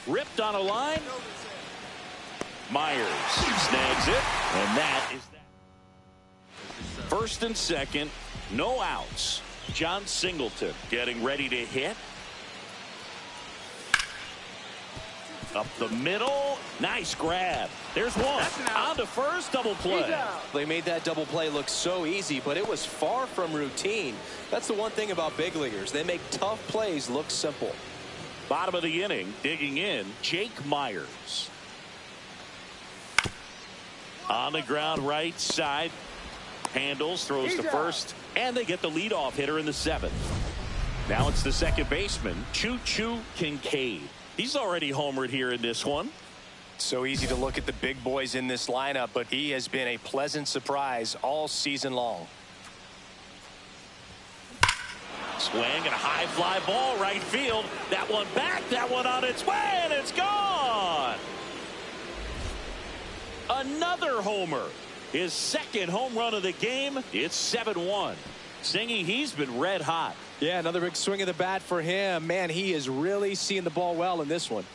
[SPEAKER 1] Ripped on a line. Myers snags it, and that is that. First and second, no outs. John Singleton getting ready to hit. Up the middle. Nice grab. There's one. On to first, double play.
[SPEAKER 2] They made that double play look so easy, but it was far from routine. That's the one thing about big leaguers. They make tough plays look simple.
[SPEAKER 1] Bottom of the inning, digging in, Jake Myers. On the ground right side. Handles, throws to first, and they get the leadoff hitter in the 7th. Now it's the second baseman, Choo-Choo Kincaid. He's already homered here in this one.
[SPEAKER 2] So easy to look at the big boys in this lineup, but he has been a pleasant surprise all season long.
[SPEAKER 1] Swing and a high fly ball right field. That one back, that one on its way, and it's gone. Another homer. His second home run of the game. It's 7-1. Singy, he's been red hot.
[SPEAKER 2] Yeah, another big swing of the bat for him. Man, he is really seeing the ball well in this one.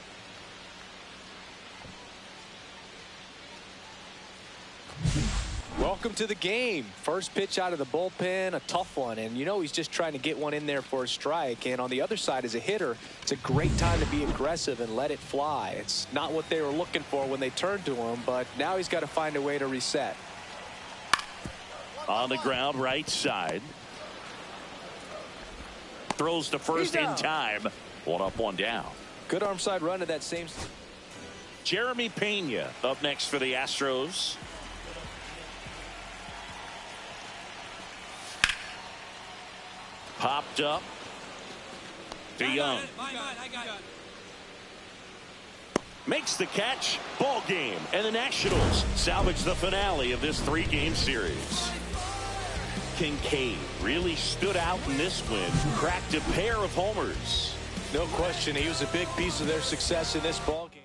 [SPEAKER 2] Welcome to the game. First pitch out of the bullpen, a tough one, and you know he's just trying to get one in there for a strike. And on the other side, as a hitter, it's a great time to be aggressive and let it fly. It's not what they were looking for when they turned to him, but now he's got to find a way to reset.
[SPEAKER 1] On the ground right side. Throws to first in time. 1 up, 1 down.
[SPEAKER 2] Good arm side run to that same.
[SPEAKER 1] Jeremy Pena up next for the Astros. Popped up to Young. Makes the catch. Ball game. And the Nationals salvage the finale of this 3-game series. Kincaid really stood out in this win. Cracked a pair of homers.
[SPEAKER 2] No question, he was a big piece of their success in this ball game.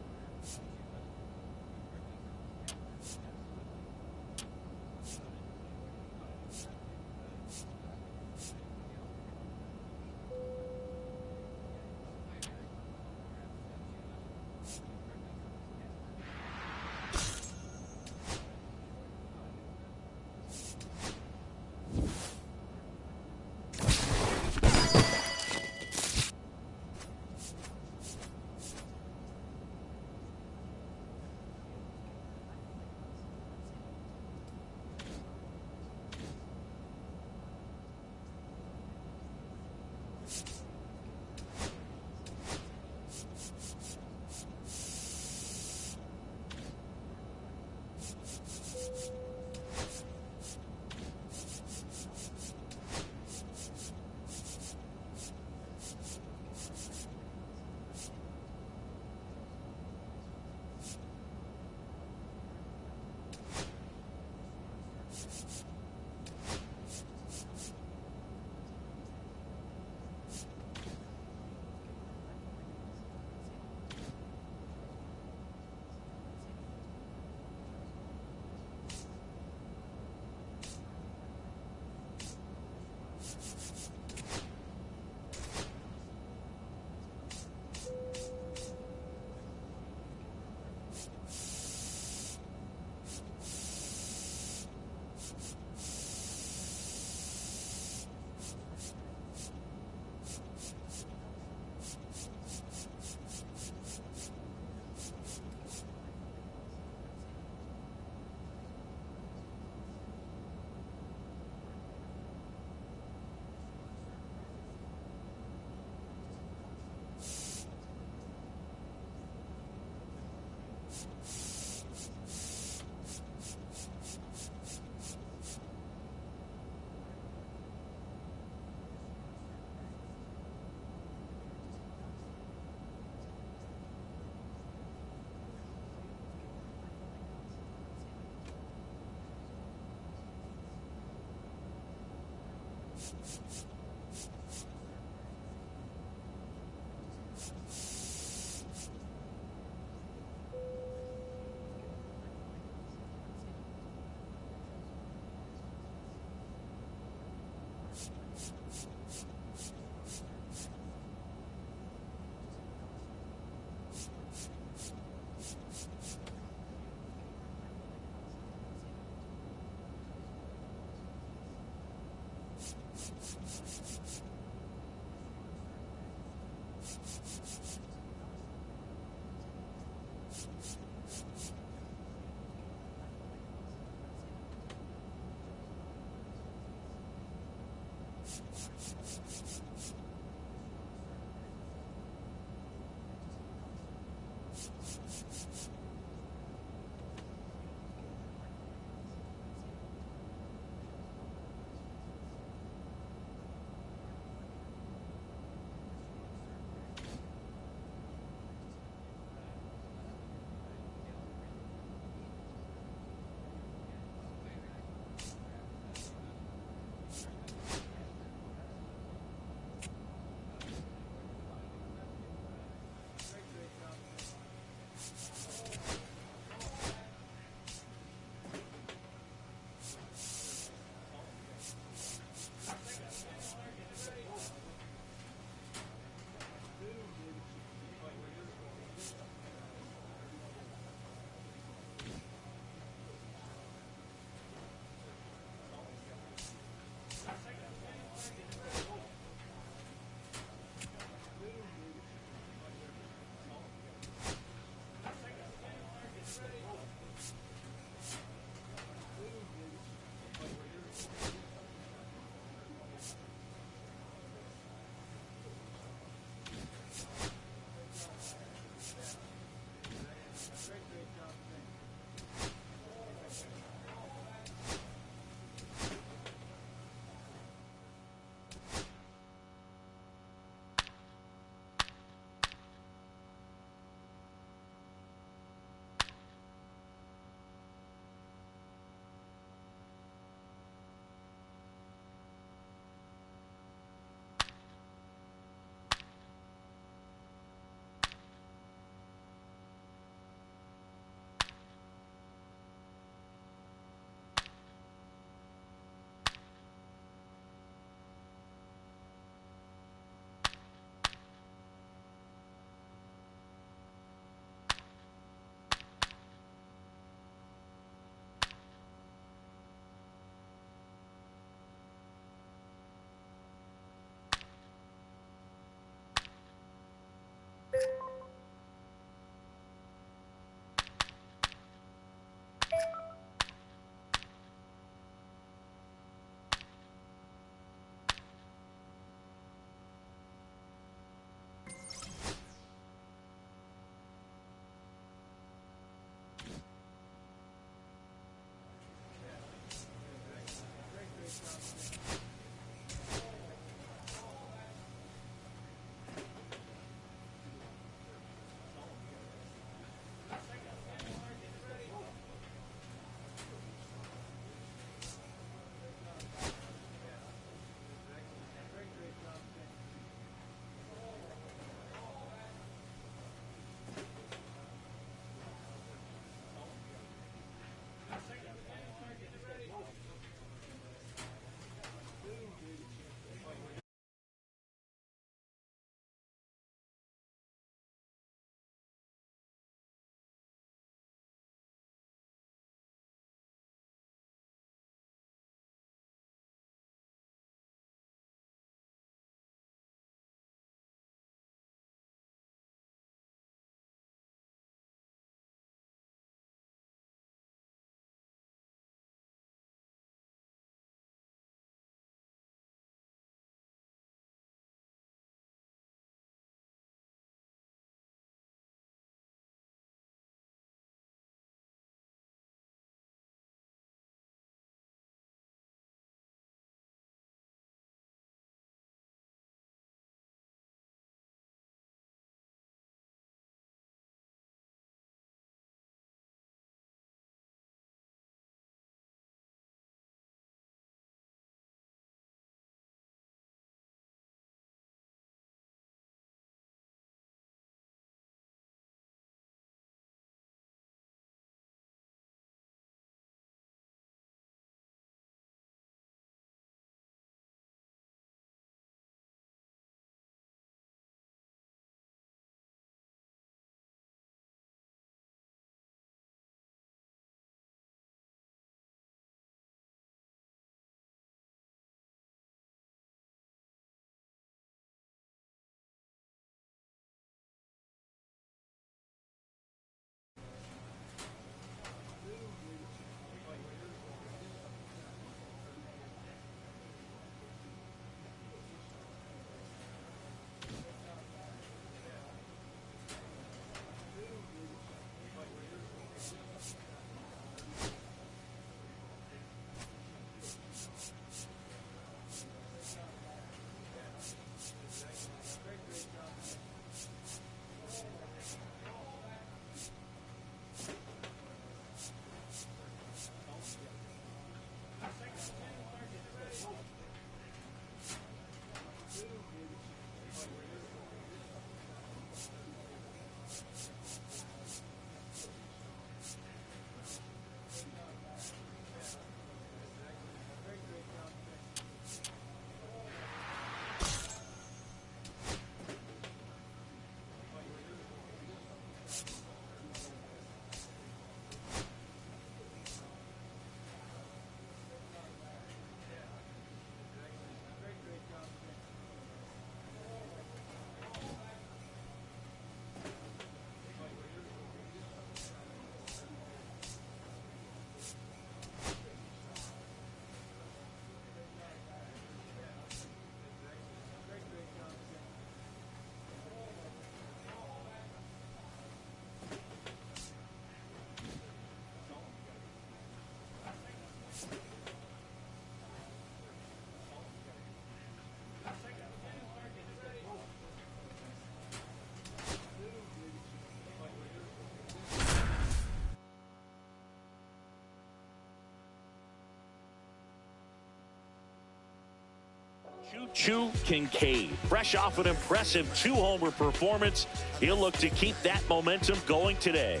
[SPEAKER 1] Choo Kincaid, fresh off an impressive 2-homer performance. He'll look to keep that momentum going today.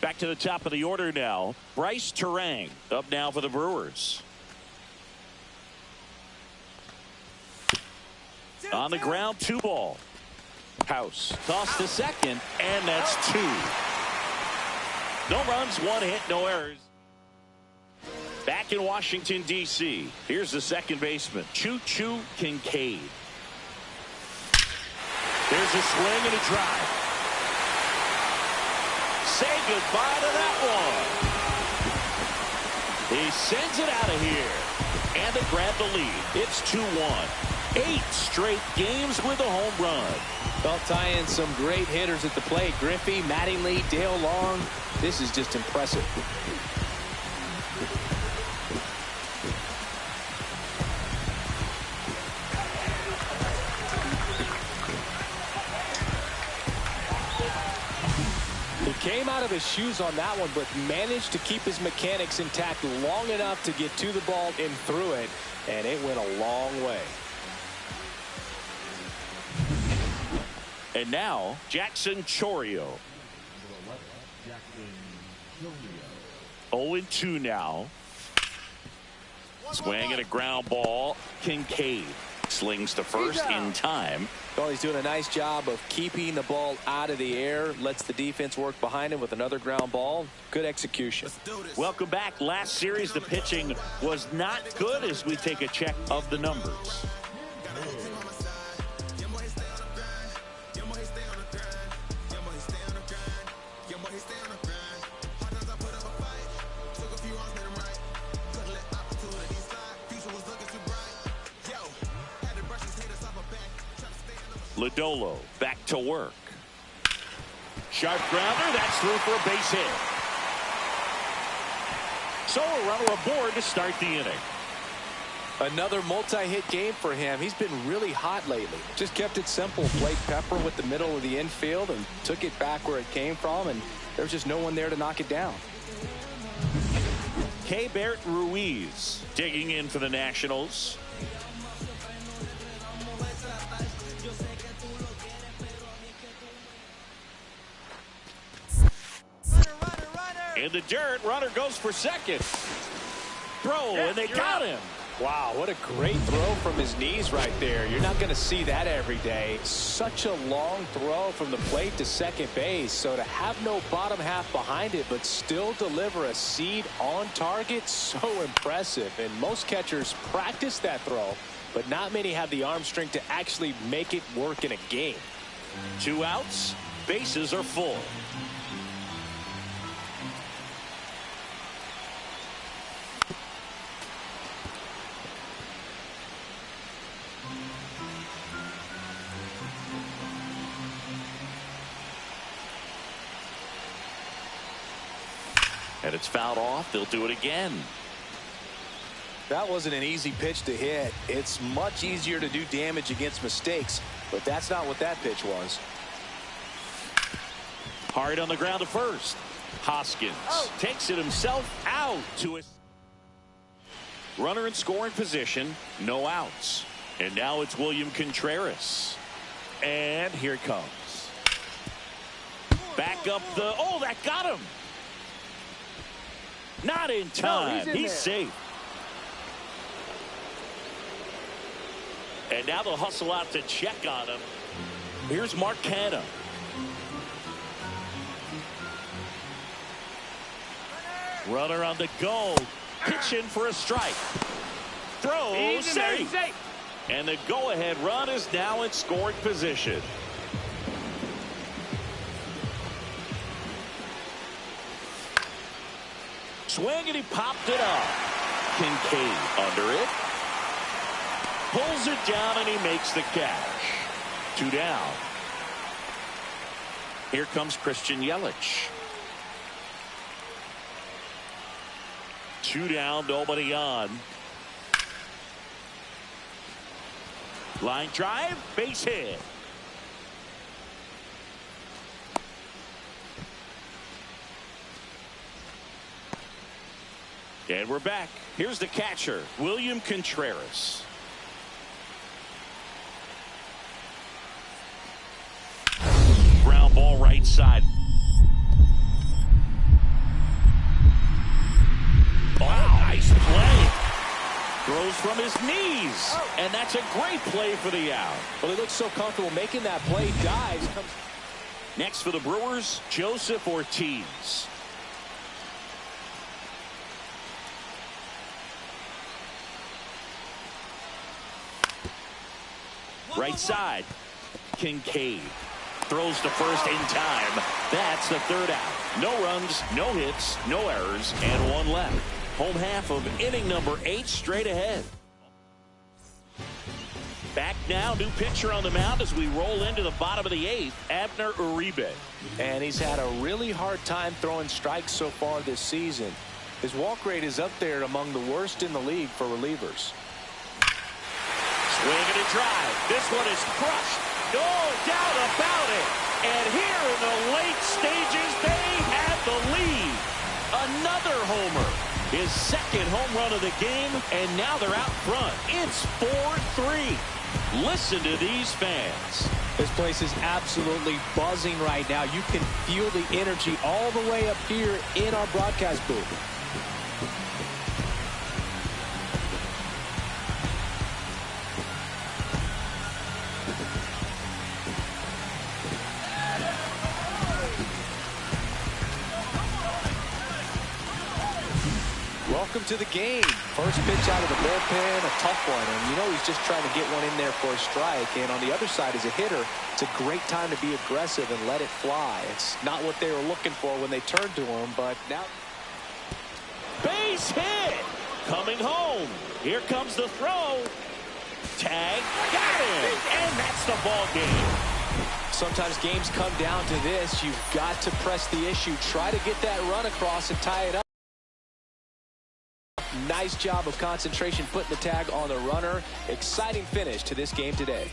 [SPEAKER 1] Back to the top of the order now. Bryce Terang up now for the Brewers. On the ground, 2 ball. House tossed to second, and that's 2. No runs, 1 hit, no errors. Back in Washington, D.C., here's the second baseman, Choo Kincaid. There's a swing and a drive. Say goodbye to that one. He sends it out of here. And they grab the lead. It's 2-1. 8 straight games with a home run.
[SPEAKER 2] Well, tying some great hitters at the plate. Griffey, Mattingly, Dale Long. This is just impressive. He came out of his shoes on that one, but managed to keep his mechanics intact long enough to get to the ball and through it, and it went a long way.
[SPEAKER 1] And now, Jackson Chourio. 0-2 now. Swing and a ground ball. Kincaid slings to first in time.
[SPEAKER 2] Well, he's doing a nice job of keeping the ball out of the air. Lets the defense work behind him with another ground ball. Good execution.
[SPEAKER 1] Welcome back. Last series, the pitching was not good as we take a check of the numbers. Lodolo back to work. Sharp grounder. That's through for a base hit. So a runner aboard to start the inning.
[SPEAKER 2] Another multi-hit game for him. He's been really hot lately. Just kept it simple. Played pepper with the middle of the infield and took it back where it came from, and there's just no one there to knock it down.
[SPEAKER 1] Keibert Ruiz digging in for the Nationals. In the dirt, runner goes for second. Throw, and they got him.
[SPEAKER 2] Wow, what a great throw from his knees right there. You're not going to see that every day. Such a long throw from the plate to second base. So to have no bottom half behind it, but still deliver a seed on target, so impressive. And most catchers practice that throw, but not many have the arm strength to actually make it work in a game.
[SPEAKER 1] 2 outs, bases are full. And it's fouled off. They'll do it again.
[SPEAKER 2] That wasn't an easy pitch to hit. It's much easier to do damage against mistakes, but that's not what that pitch was.
[SPEAKER 1] Hard on the ground to first. Hoskins takes it himself out to it. Runner in scoring position. No outs. And now it's William Contreras. And here it comes. Back up the... Oh, that got him. Not in time.
[SPEAKER 2] No,
[SPEAKER 1] he's safe. And now they'll hustle out to check on him. Here's Mark Canha. Runner on the go. Pitch in for a strike. Throw safe. And the go-ahead run is now in scoring position. Swing, and he popped it up. Kincaid under it. Pulls it down, and he makes the catch. 2 down. Here comes Christian Yelich. 2 down, nobody on. Line drive, base hit. And we're back. Here's the catcher, William Contreras. Ground ball right side. Oh, nice play. Throws from his knees. And that's a great play for the out.
[SPEAKER 2] Well, he looks so comfortable making that play. Dives.
[SPEAKER 1] Next for the Brewers, Joseph Ortiz. Right side, Kincaid throws to first in time. That's the third out. No runs, no hits, no errors, and one left. Home half of inning number 8 straight ahead. Back now, new pitcher on the mound as we roll into the bottom of the 8th, Abner Uribe.
[SPEAKER 2] And he's had a really hard time throwing strikes so far this season. His walk rate is up there among the worst in the league for relievers.
[SPEAKER 1] Swing and a drive. This one is crushed. No doubt about it. And here in the late stages, they have the lead. Another homer. His second home run of the game, and now they're out front. It's 4-3. Listen to these fans.
[SPEAKER 2] This place is absolutely buzzing right now. You can feel the energy all the way up here in our broadcast booth. Welcome to the game. First pitch out of the bullpen, a tough one. And you know he's just trying to get one in there for a strike. And on the other side, as a hitter, it's a great time to be aggressive and let it fly. It's not what they were looking for when they turned to him, but now.
[SPEAKER 1] Base hit. Coming home. Here comes the throw. Tag. Got him. And that's the ball game.
[SPEAKER 2] Sometimes games come down to this. You've got to press the issue. Try to get that run across and tie it up. Nice job of concentration putting the tag on the runner. Exciting finish to this game today.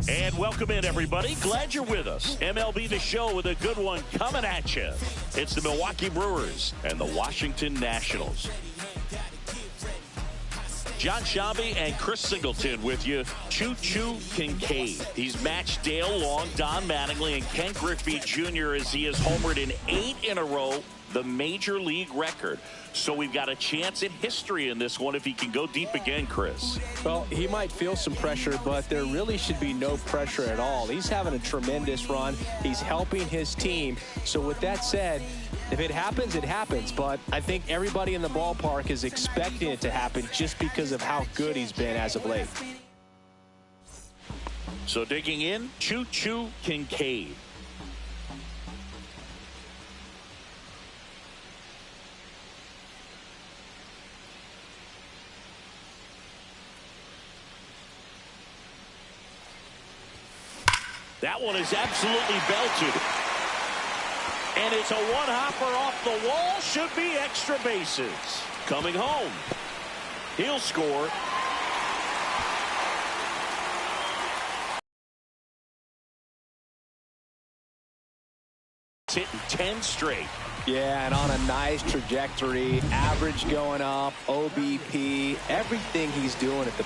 [SPEAKER 1] And welcome in, everybody. Glad you're with us. MLB The Show with a good one coming at you. It's the Milwaukee Brewers and the Washington Nationals. John Shabby and Chris Singleton with you. Choo-Choo Kincaid. He's matched Dale Long, Don Mattingly, and Ken Griffey Jr. as he has homered in 8 in a row, the major league record. So we've got a chance at history in this one if he can go deep again, Chris.
[SPEAKER 2] Well, he might feel some pressure, but there really should be no pressure at all. He's having a tremendous run. He's helping his team. So with that said, if it happens, it happens. But I think everybody in the ballpark is expecting it to happen just because of how good he's been as of late.
[SPEAKER 1] So digging in, Choo-Choo Kincaid. That one is absolutely belted. And it's a one-hopper off the wall. Should be extra bases. Coming home. He'll score. It's hitting 10 straight.
[SPEAKER 2] Yeah, and on a nice trajectory. Average going up, OBP, everything he's doing at the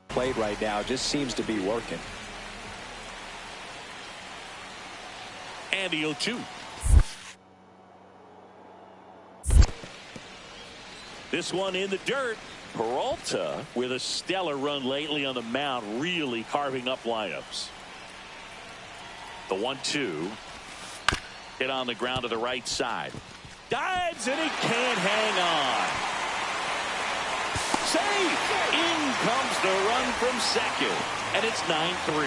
[SPEAKER 2] plate right now just seems to be working.
[SPEAKER 1] And the 0-2. This one in the dirt. Peralta with a stellar run lately on the mound, really carving up lineups. The 1-2 hit on the ground to the right side. Dives and he can't hang on. Safe. In comes the run from second, and it's 9-3.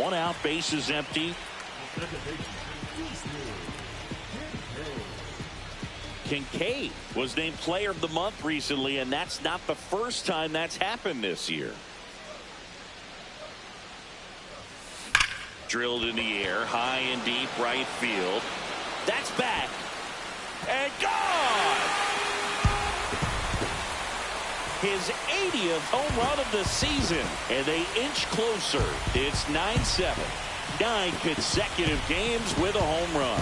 [SPEAKER 1] One out, bases empty. Kincaid was named Player of the Month recently, and that's not the first time that's happened this year. Drilled in the air, high and deep right field. That's back. And gone! His 80th home run of the season, and they inch closer. It's 9-7. 9 consecutive games with a home run.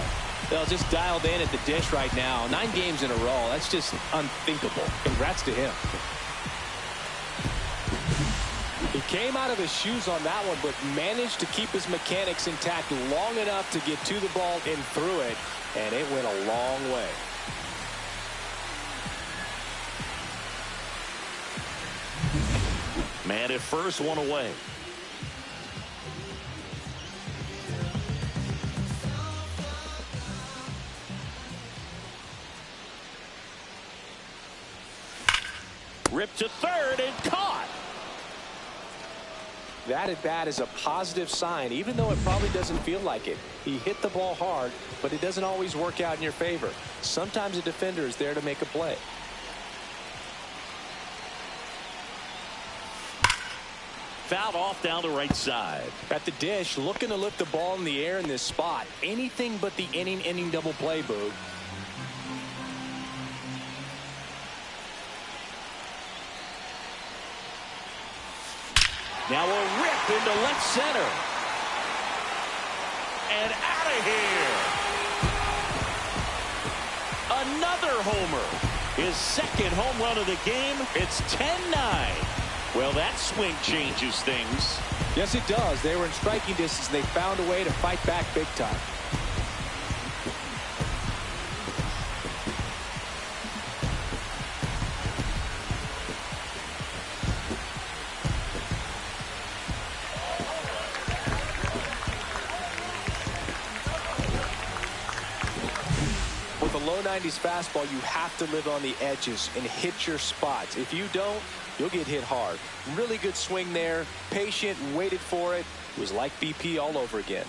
[SPEAKER 2] They'll just dialed in at the dish right now. 9 games in a row. That's just unthinkable. Congrats to him. He came out of his shoes on that one, but managed to keep his mechanics intact long enough to get to the ball and through it, and it went a long way.
[SPEAKER 1] Man at first, one away. Ripped to third and caught.
[SPEAKER 2] That at bat is a positive sign, even though it probably doesn't feel like it. He hit the ball hard, but it doesn't always work out in your favor. Sometimes a defender is there to make a play.
[SPEAKER 1] Fouled off down the right side.
[SPEAKER 2] At the dish, looking to lift the ball in the air in this spot. Anything but the inning double play, Boog.
[SPEAKER 1] Now a rip into left center. And out of here. Another homer. His second home run of the game. It's 10-9. Well, that swing changes things.
[SPEAKER 2] Yes, it does. They were in striking distance. They found a way to fight back big time. With a low 90s fastball, you have to live on the edges and hit your spots. If you don't, you'll get hit hard. Really good swing there. Patient, waited for it. It was like BP all over again.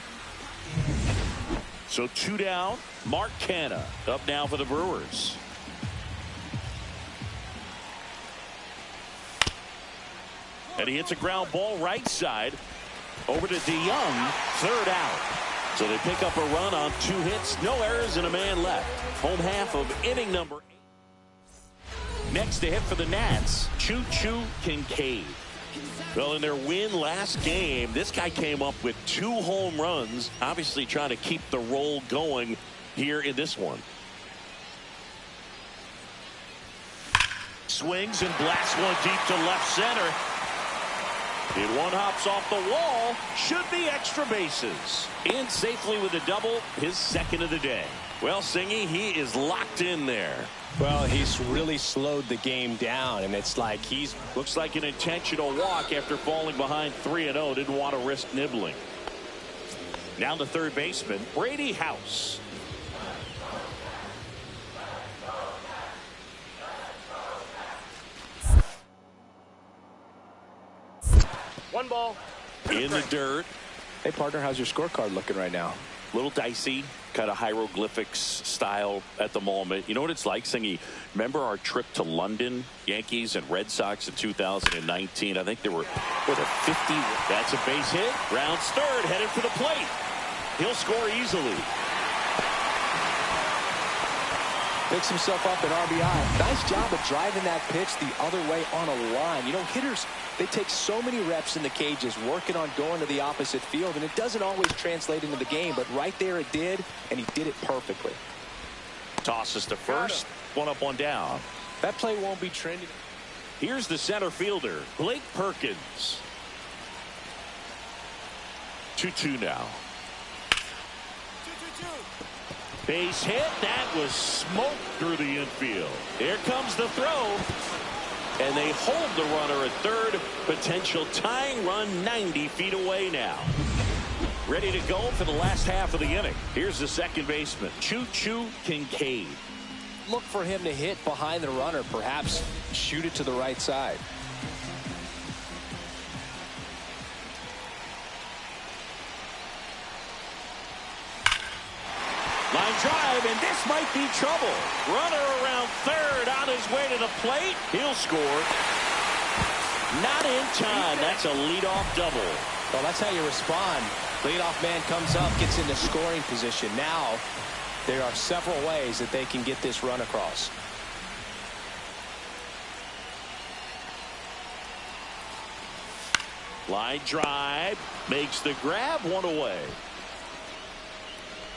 [SPEAKER 1] So 2 down. Mark Canha up now for the Brewers. And he hits a ground ball right side. Over to DeYoung. Third out. So they pick up a run on 2 hits. No errors and a man left. Home half of inning number 8. Next to hit for the Nats, Choo-Choo Kincaid. Well, in their win last game, this guy came up with 2 home runs, obviously trying to keep the roll going here in this one. Swings and blasts one deep to left center. And one hops off the wall. Should be extra bases. In safely with a double, his second of the day. Well, Singy, he is locked in there.
[SPEAKER 2] Well, he's really slowed the game down, and it's like
[SPEAKER 1] looks like an intentional walk after falling behind 3-0. Didn't want to risk nibbling. Now the third baseman, Brady House.
[SPEAKER 2] One ball.
[SPEAKER 1] In the dirt.
[SPEAKER 2] Hey, partner, how's your scorecard looking right now?
[SPEAKER 1] Little dicey, kind of hieroglyphics style at the moment. You know what it's like, Singy? Remember our trip to London, Yankees and Red Sox in 2019? I think there were 50. That's a base hit. Rounds third, headed for the plate. He'll score easily.
[SPEAKER 2] Picks himself up an RBI. Nice job of driving that pitch the other way on a line. You know, hitters, they take so many reps in the cages working on going to the opposite field, and it doesn't always translate into the game, but right there it did, and he did it perfectly.
[SPEAKER 1] Tosses to first. One up, one down.
[SPEAKER 2] That play won't be trending.
[SPEAKER 1] Here's the center fielder, Blake Perkins. 2-2 now. Base hit. That was smoke through the infield. Here comes the throw. And they hold the runner at third. Potential tying run 90 feet away now. Ready to go for the last half of the inning. Here's the second baseman, Choo-Choo Kincaid.
[SPEAKER 2] Look for him to hit behind the runner, perhaps shoot it to the right side.
[SPEAKER 1] Line drive, and this might be trouble. Runner around third on his way to the plate. He'll score. Not in time. That's a leadoff double.
[SPEAKER 2] Well, that's how you respond. Leadoff man comes up, gets into scoring position. Now, there are several ways that they can get this run across.
[SPEAKER 1] Line drive, makes the grab, one away.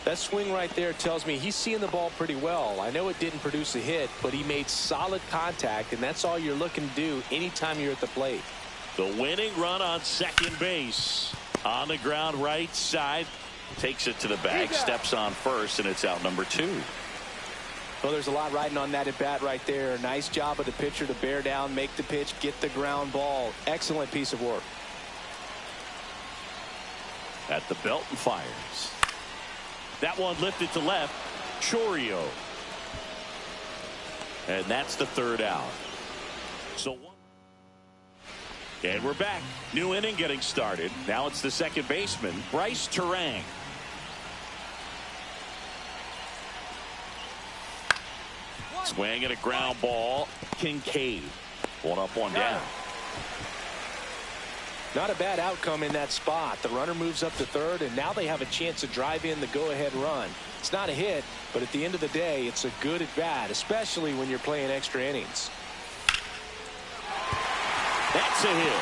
[SPEAKER 2] That swing right there tells me he's seeing the ball pretty well. I know it didn't produce a hit, but he made solid contact, and that's all you're looking to do anytime you're at the plate.
[SPEAKER 1] The winning run on second base. On the ground right side. Takes it to the bag, steps on first, and it's out number 2.
[SPEAKER 2] Well, there's a lot riding on that at bat right there. Nice job of the pitcher to bear down, make the pitch, get the ground ball. Excellent piece of work.
[SPEAKER 1] At the belt and fires. That one lifted to left. Chourio. And that's the third out. And we're back. New inning getting started. Now it's the second baseman, Bryce Turang. Swing and a ground ball. Kincaid. One up, one down.
[SPEAKER 2] Not a bad outcome in that spot. The runner moves up to third, and now they have a chance to drive in the go-ahead run. It's not a hit, but at the end of the day, it's a good at bat, especially when you're playing extra innings.
[SPEAKER 1] That's a hit.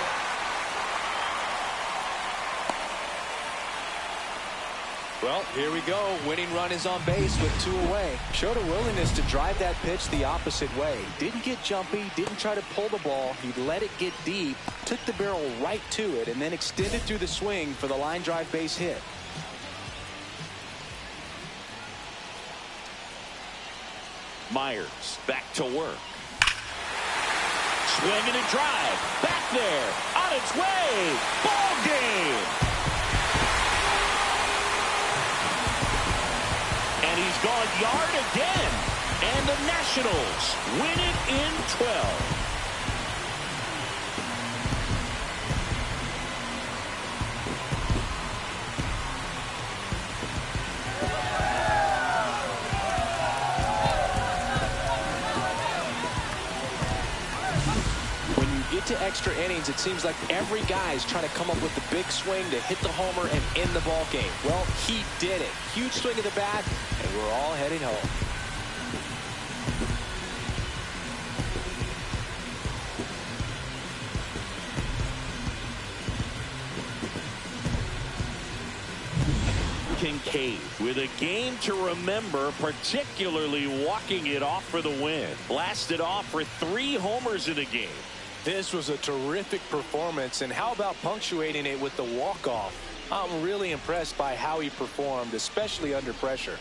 [SPEAKER 3] Well, here we go. Winning run is on base with 2 away. Showed a willingness to drive that pitch the opposite way. Didn't get jumpy, didn't try to pull the ball. He let it get deep, took the barrel right to it, and then extended through the swing for the line drive base hit.
[SPEAKER 1] Myers back to work. Swing and a drive. Back there. On its way. Ball game. And he's gone yard again. And the Nationals win it in 12.
[SPEAKER 2] To extra innings, it seems like every guy's trying to come up with the big swing to hit the homer and end the ball game. Well, he did it. Huge swing of the bat, and we're all heading home.
[SPEAKER 1] Kincaid with a game to remember, particularly walking it off for the win. Blasted off for 3 homers in the game.
[SPEAKER 2] This was a terrific performance, and how about punctuating it with the walk-off? I'm really impressed by how he performed, especially under pressure.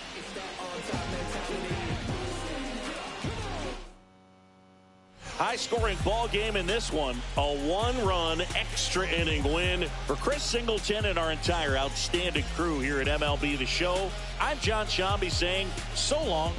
[SPEAKER 1] High-scoring ball game in this one. A 1-run extra inning win for Chris Singleton and our entire outstanding crew here at MLB The Show. I'm John Shambi saying so long.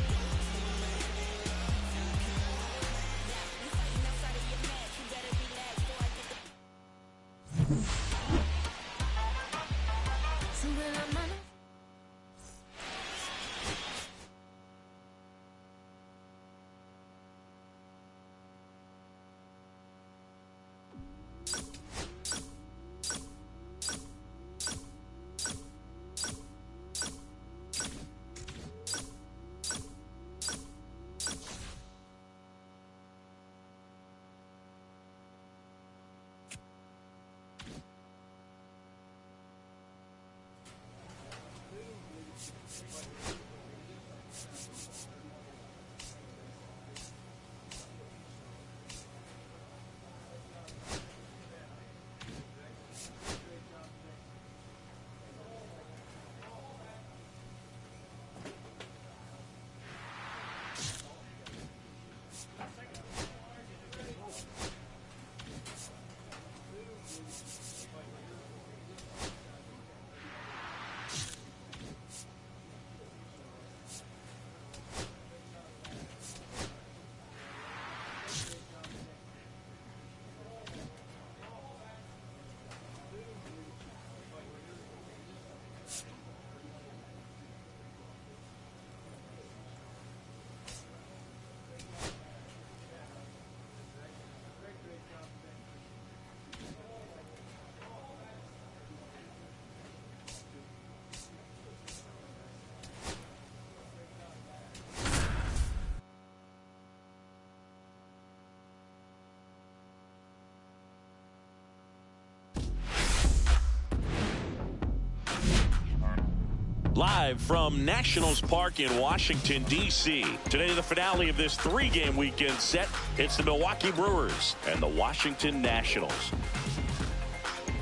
[SPEAKER 1] Live from Nationals Park in Washington, D.C. Today, the finale of this 3-game weekend set. It's the Milwaukee Brewers and the Washington Nationals.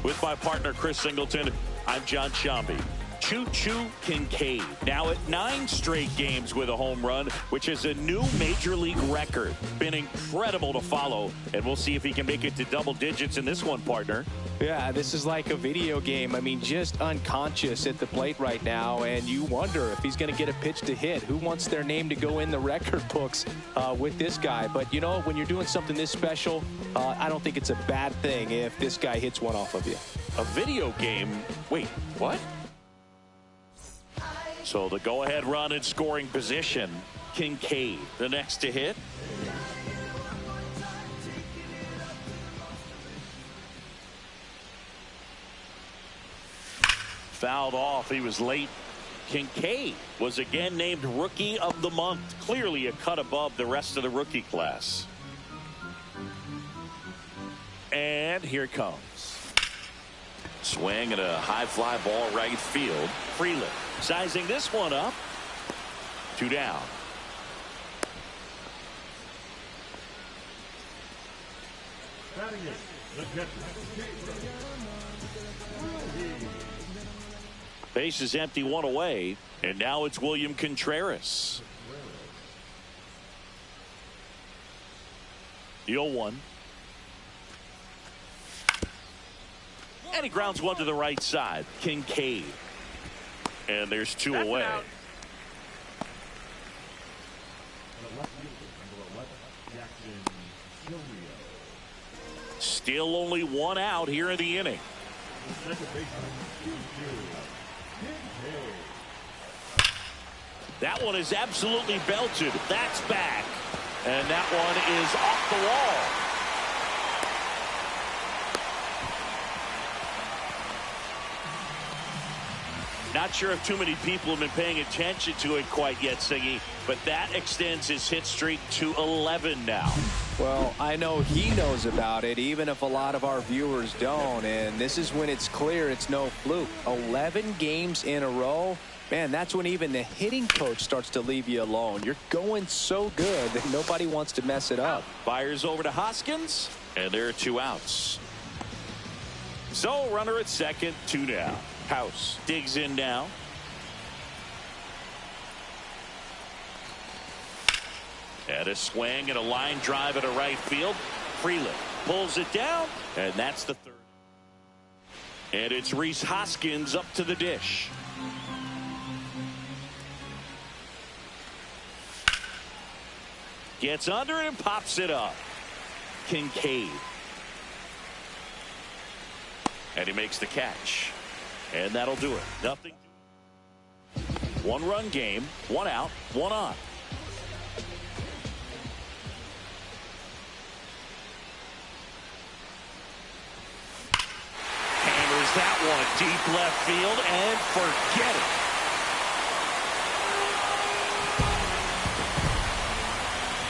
[SPEAKER 1] With my partner, Chris Singleton, I'm John Shambi. Choo-Choo Kincaid, now at 9 straight games with a home run, which is a new major league record. Been incredible to follow, and we'll see if he can make it to double digits in this one, partner.
[SPEAKER 2] Yeah, this is like a video game. I mean, just unconscious at the plate right now, and you wonder if he's going to get a pitch to hit. Who wants their name to go in the record books with this guy? But, you know, when you're doing something this special, I don't think it's a bad thing if this guy hits one off of you.
[SPEAKER 1] A video game? Wait, what? So the go-ahead run in scoring position. Kincaid, the next to hit. Fouled off. He was late. Kincaid was again named Rookie of the Month. Clearly a cut above the rest of the rookie class. And here it comes. Swing and a high fly ball right field. Freeland sizing this one up. 2 down.
[SPEAKER 4] Batting it, the catcher.
[SPEAKER 1] Base is empty, 1 away, and now it's William Contreras. The 0-1. And he grounds one to the right side. Kincaid. And there's 2 away. Still only 1 out here in the inning. That one is absolutely belted. That's back. And that one is off the wall. Not sure if too many people have been paying attention to it quite yet, Siggy, but that extends his hit streak to 11 now.
[SPEAKER 2] Well, I know he knows about it, even if a lot of our viewers don't. And this is when it's clear it's no fluke. 11 games in a row. Man, that's when even the hitting coach starts to leave you alone. You're going so good that nobody wants to mess it up.
[SPEAKER 1] Fires over to Hoskins, and there are 2 outs. So, runner at second, 2 down. House digs in now. And a swing and a line drive at a right field. Freeland pulls it down, and that's the 3rd. And it's Rhys Hoskins up to the dish. Gets under it and pops it up. Kincaid. And he makes the catch. And that'll do it. Nothing. 1-run game, 1 out, 1 on. Hammers that one deep left field and forget it.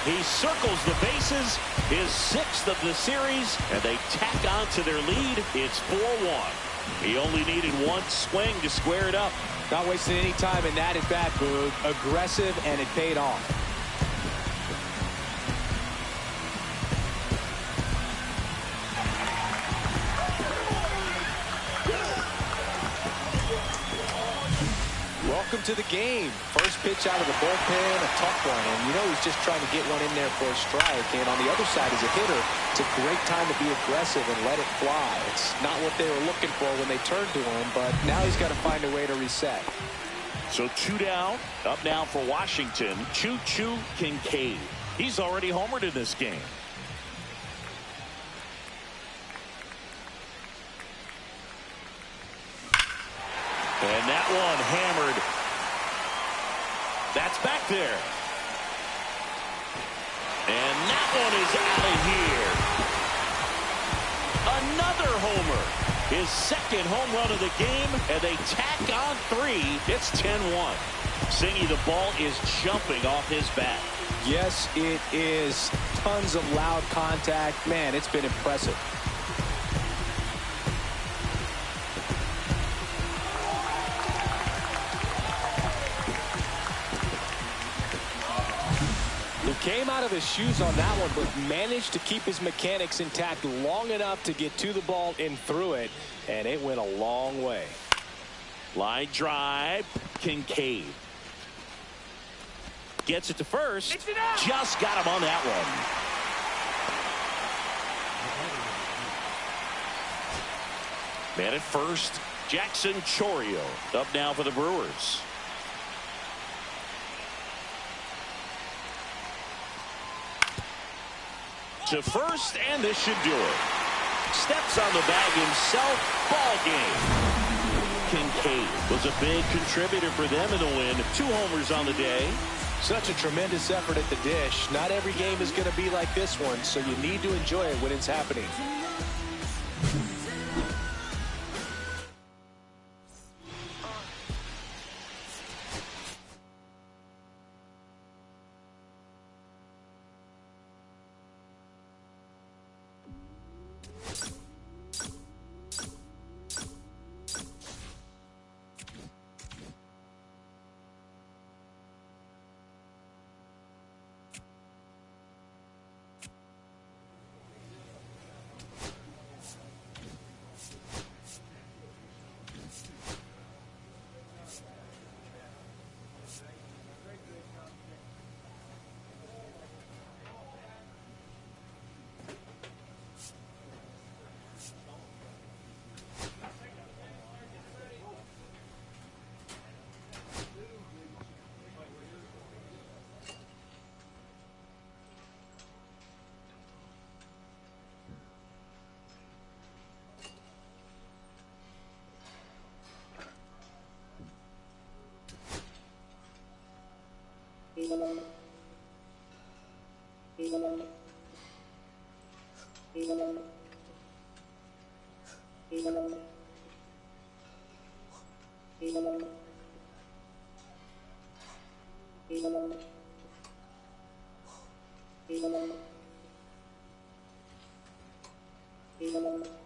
[SPEAKER 1] He circles the bases, his 6th of the series, and they tack on to their lead. It's 4-1. He only needed 1 swing to square it up.
[SPEAKER 2] Not wasting any time in that at bat, Boog. Aggressive, and it paid off. Welcome to the game. First pitch out of the bullpen, a tough one. And you know he's just trying to get one in there for a strike. And on the other side, as a hitter, it's a great time to be aggressive and let it fly. It's not what they were looking for when they turned to him, but now he's got to find a way to reset.
[SPEAKER 1] So 2 down, up now for Washington. Choo-Choo Kincaid. He's already homered in this game. And that one hammered. That's back there. And that one is out of here. Another homer. His 2nd home run of the game, and they tack on 3. It's 10-1. Singy, the ball is jumping off his bat.
[SPEAKER 2] Yes, it is. Tons of loud contact. Man, it's been impressive. Came out of his shoes on that one, but managed to keep his mechanics intact long enough to get to the ball and through it, and it went a long way.
[SPEAKER 1] Line drive. Kincaid gets it to first. Just got him on that one. Man at first, Jackson Chourio up now for the Brewers. To first, and this should do it. Steps on the bag himself. Ball game. Kincaid was a big contributor for them in the win. 2 homers on the day.
[SPEAKER 2] Such a tremendous effort at the dish. Not every game is going to be like this one, so you need to enjoy it when it's happening.
[SPEAKER 8] Thank you.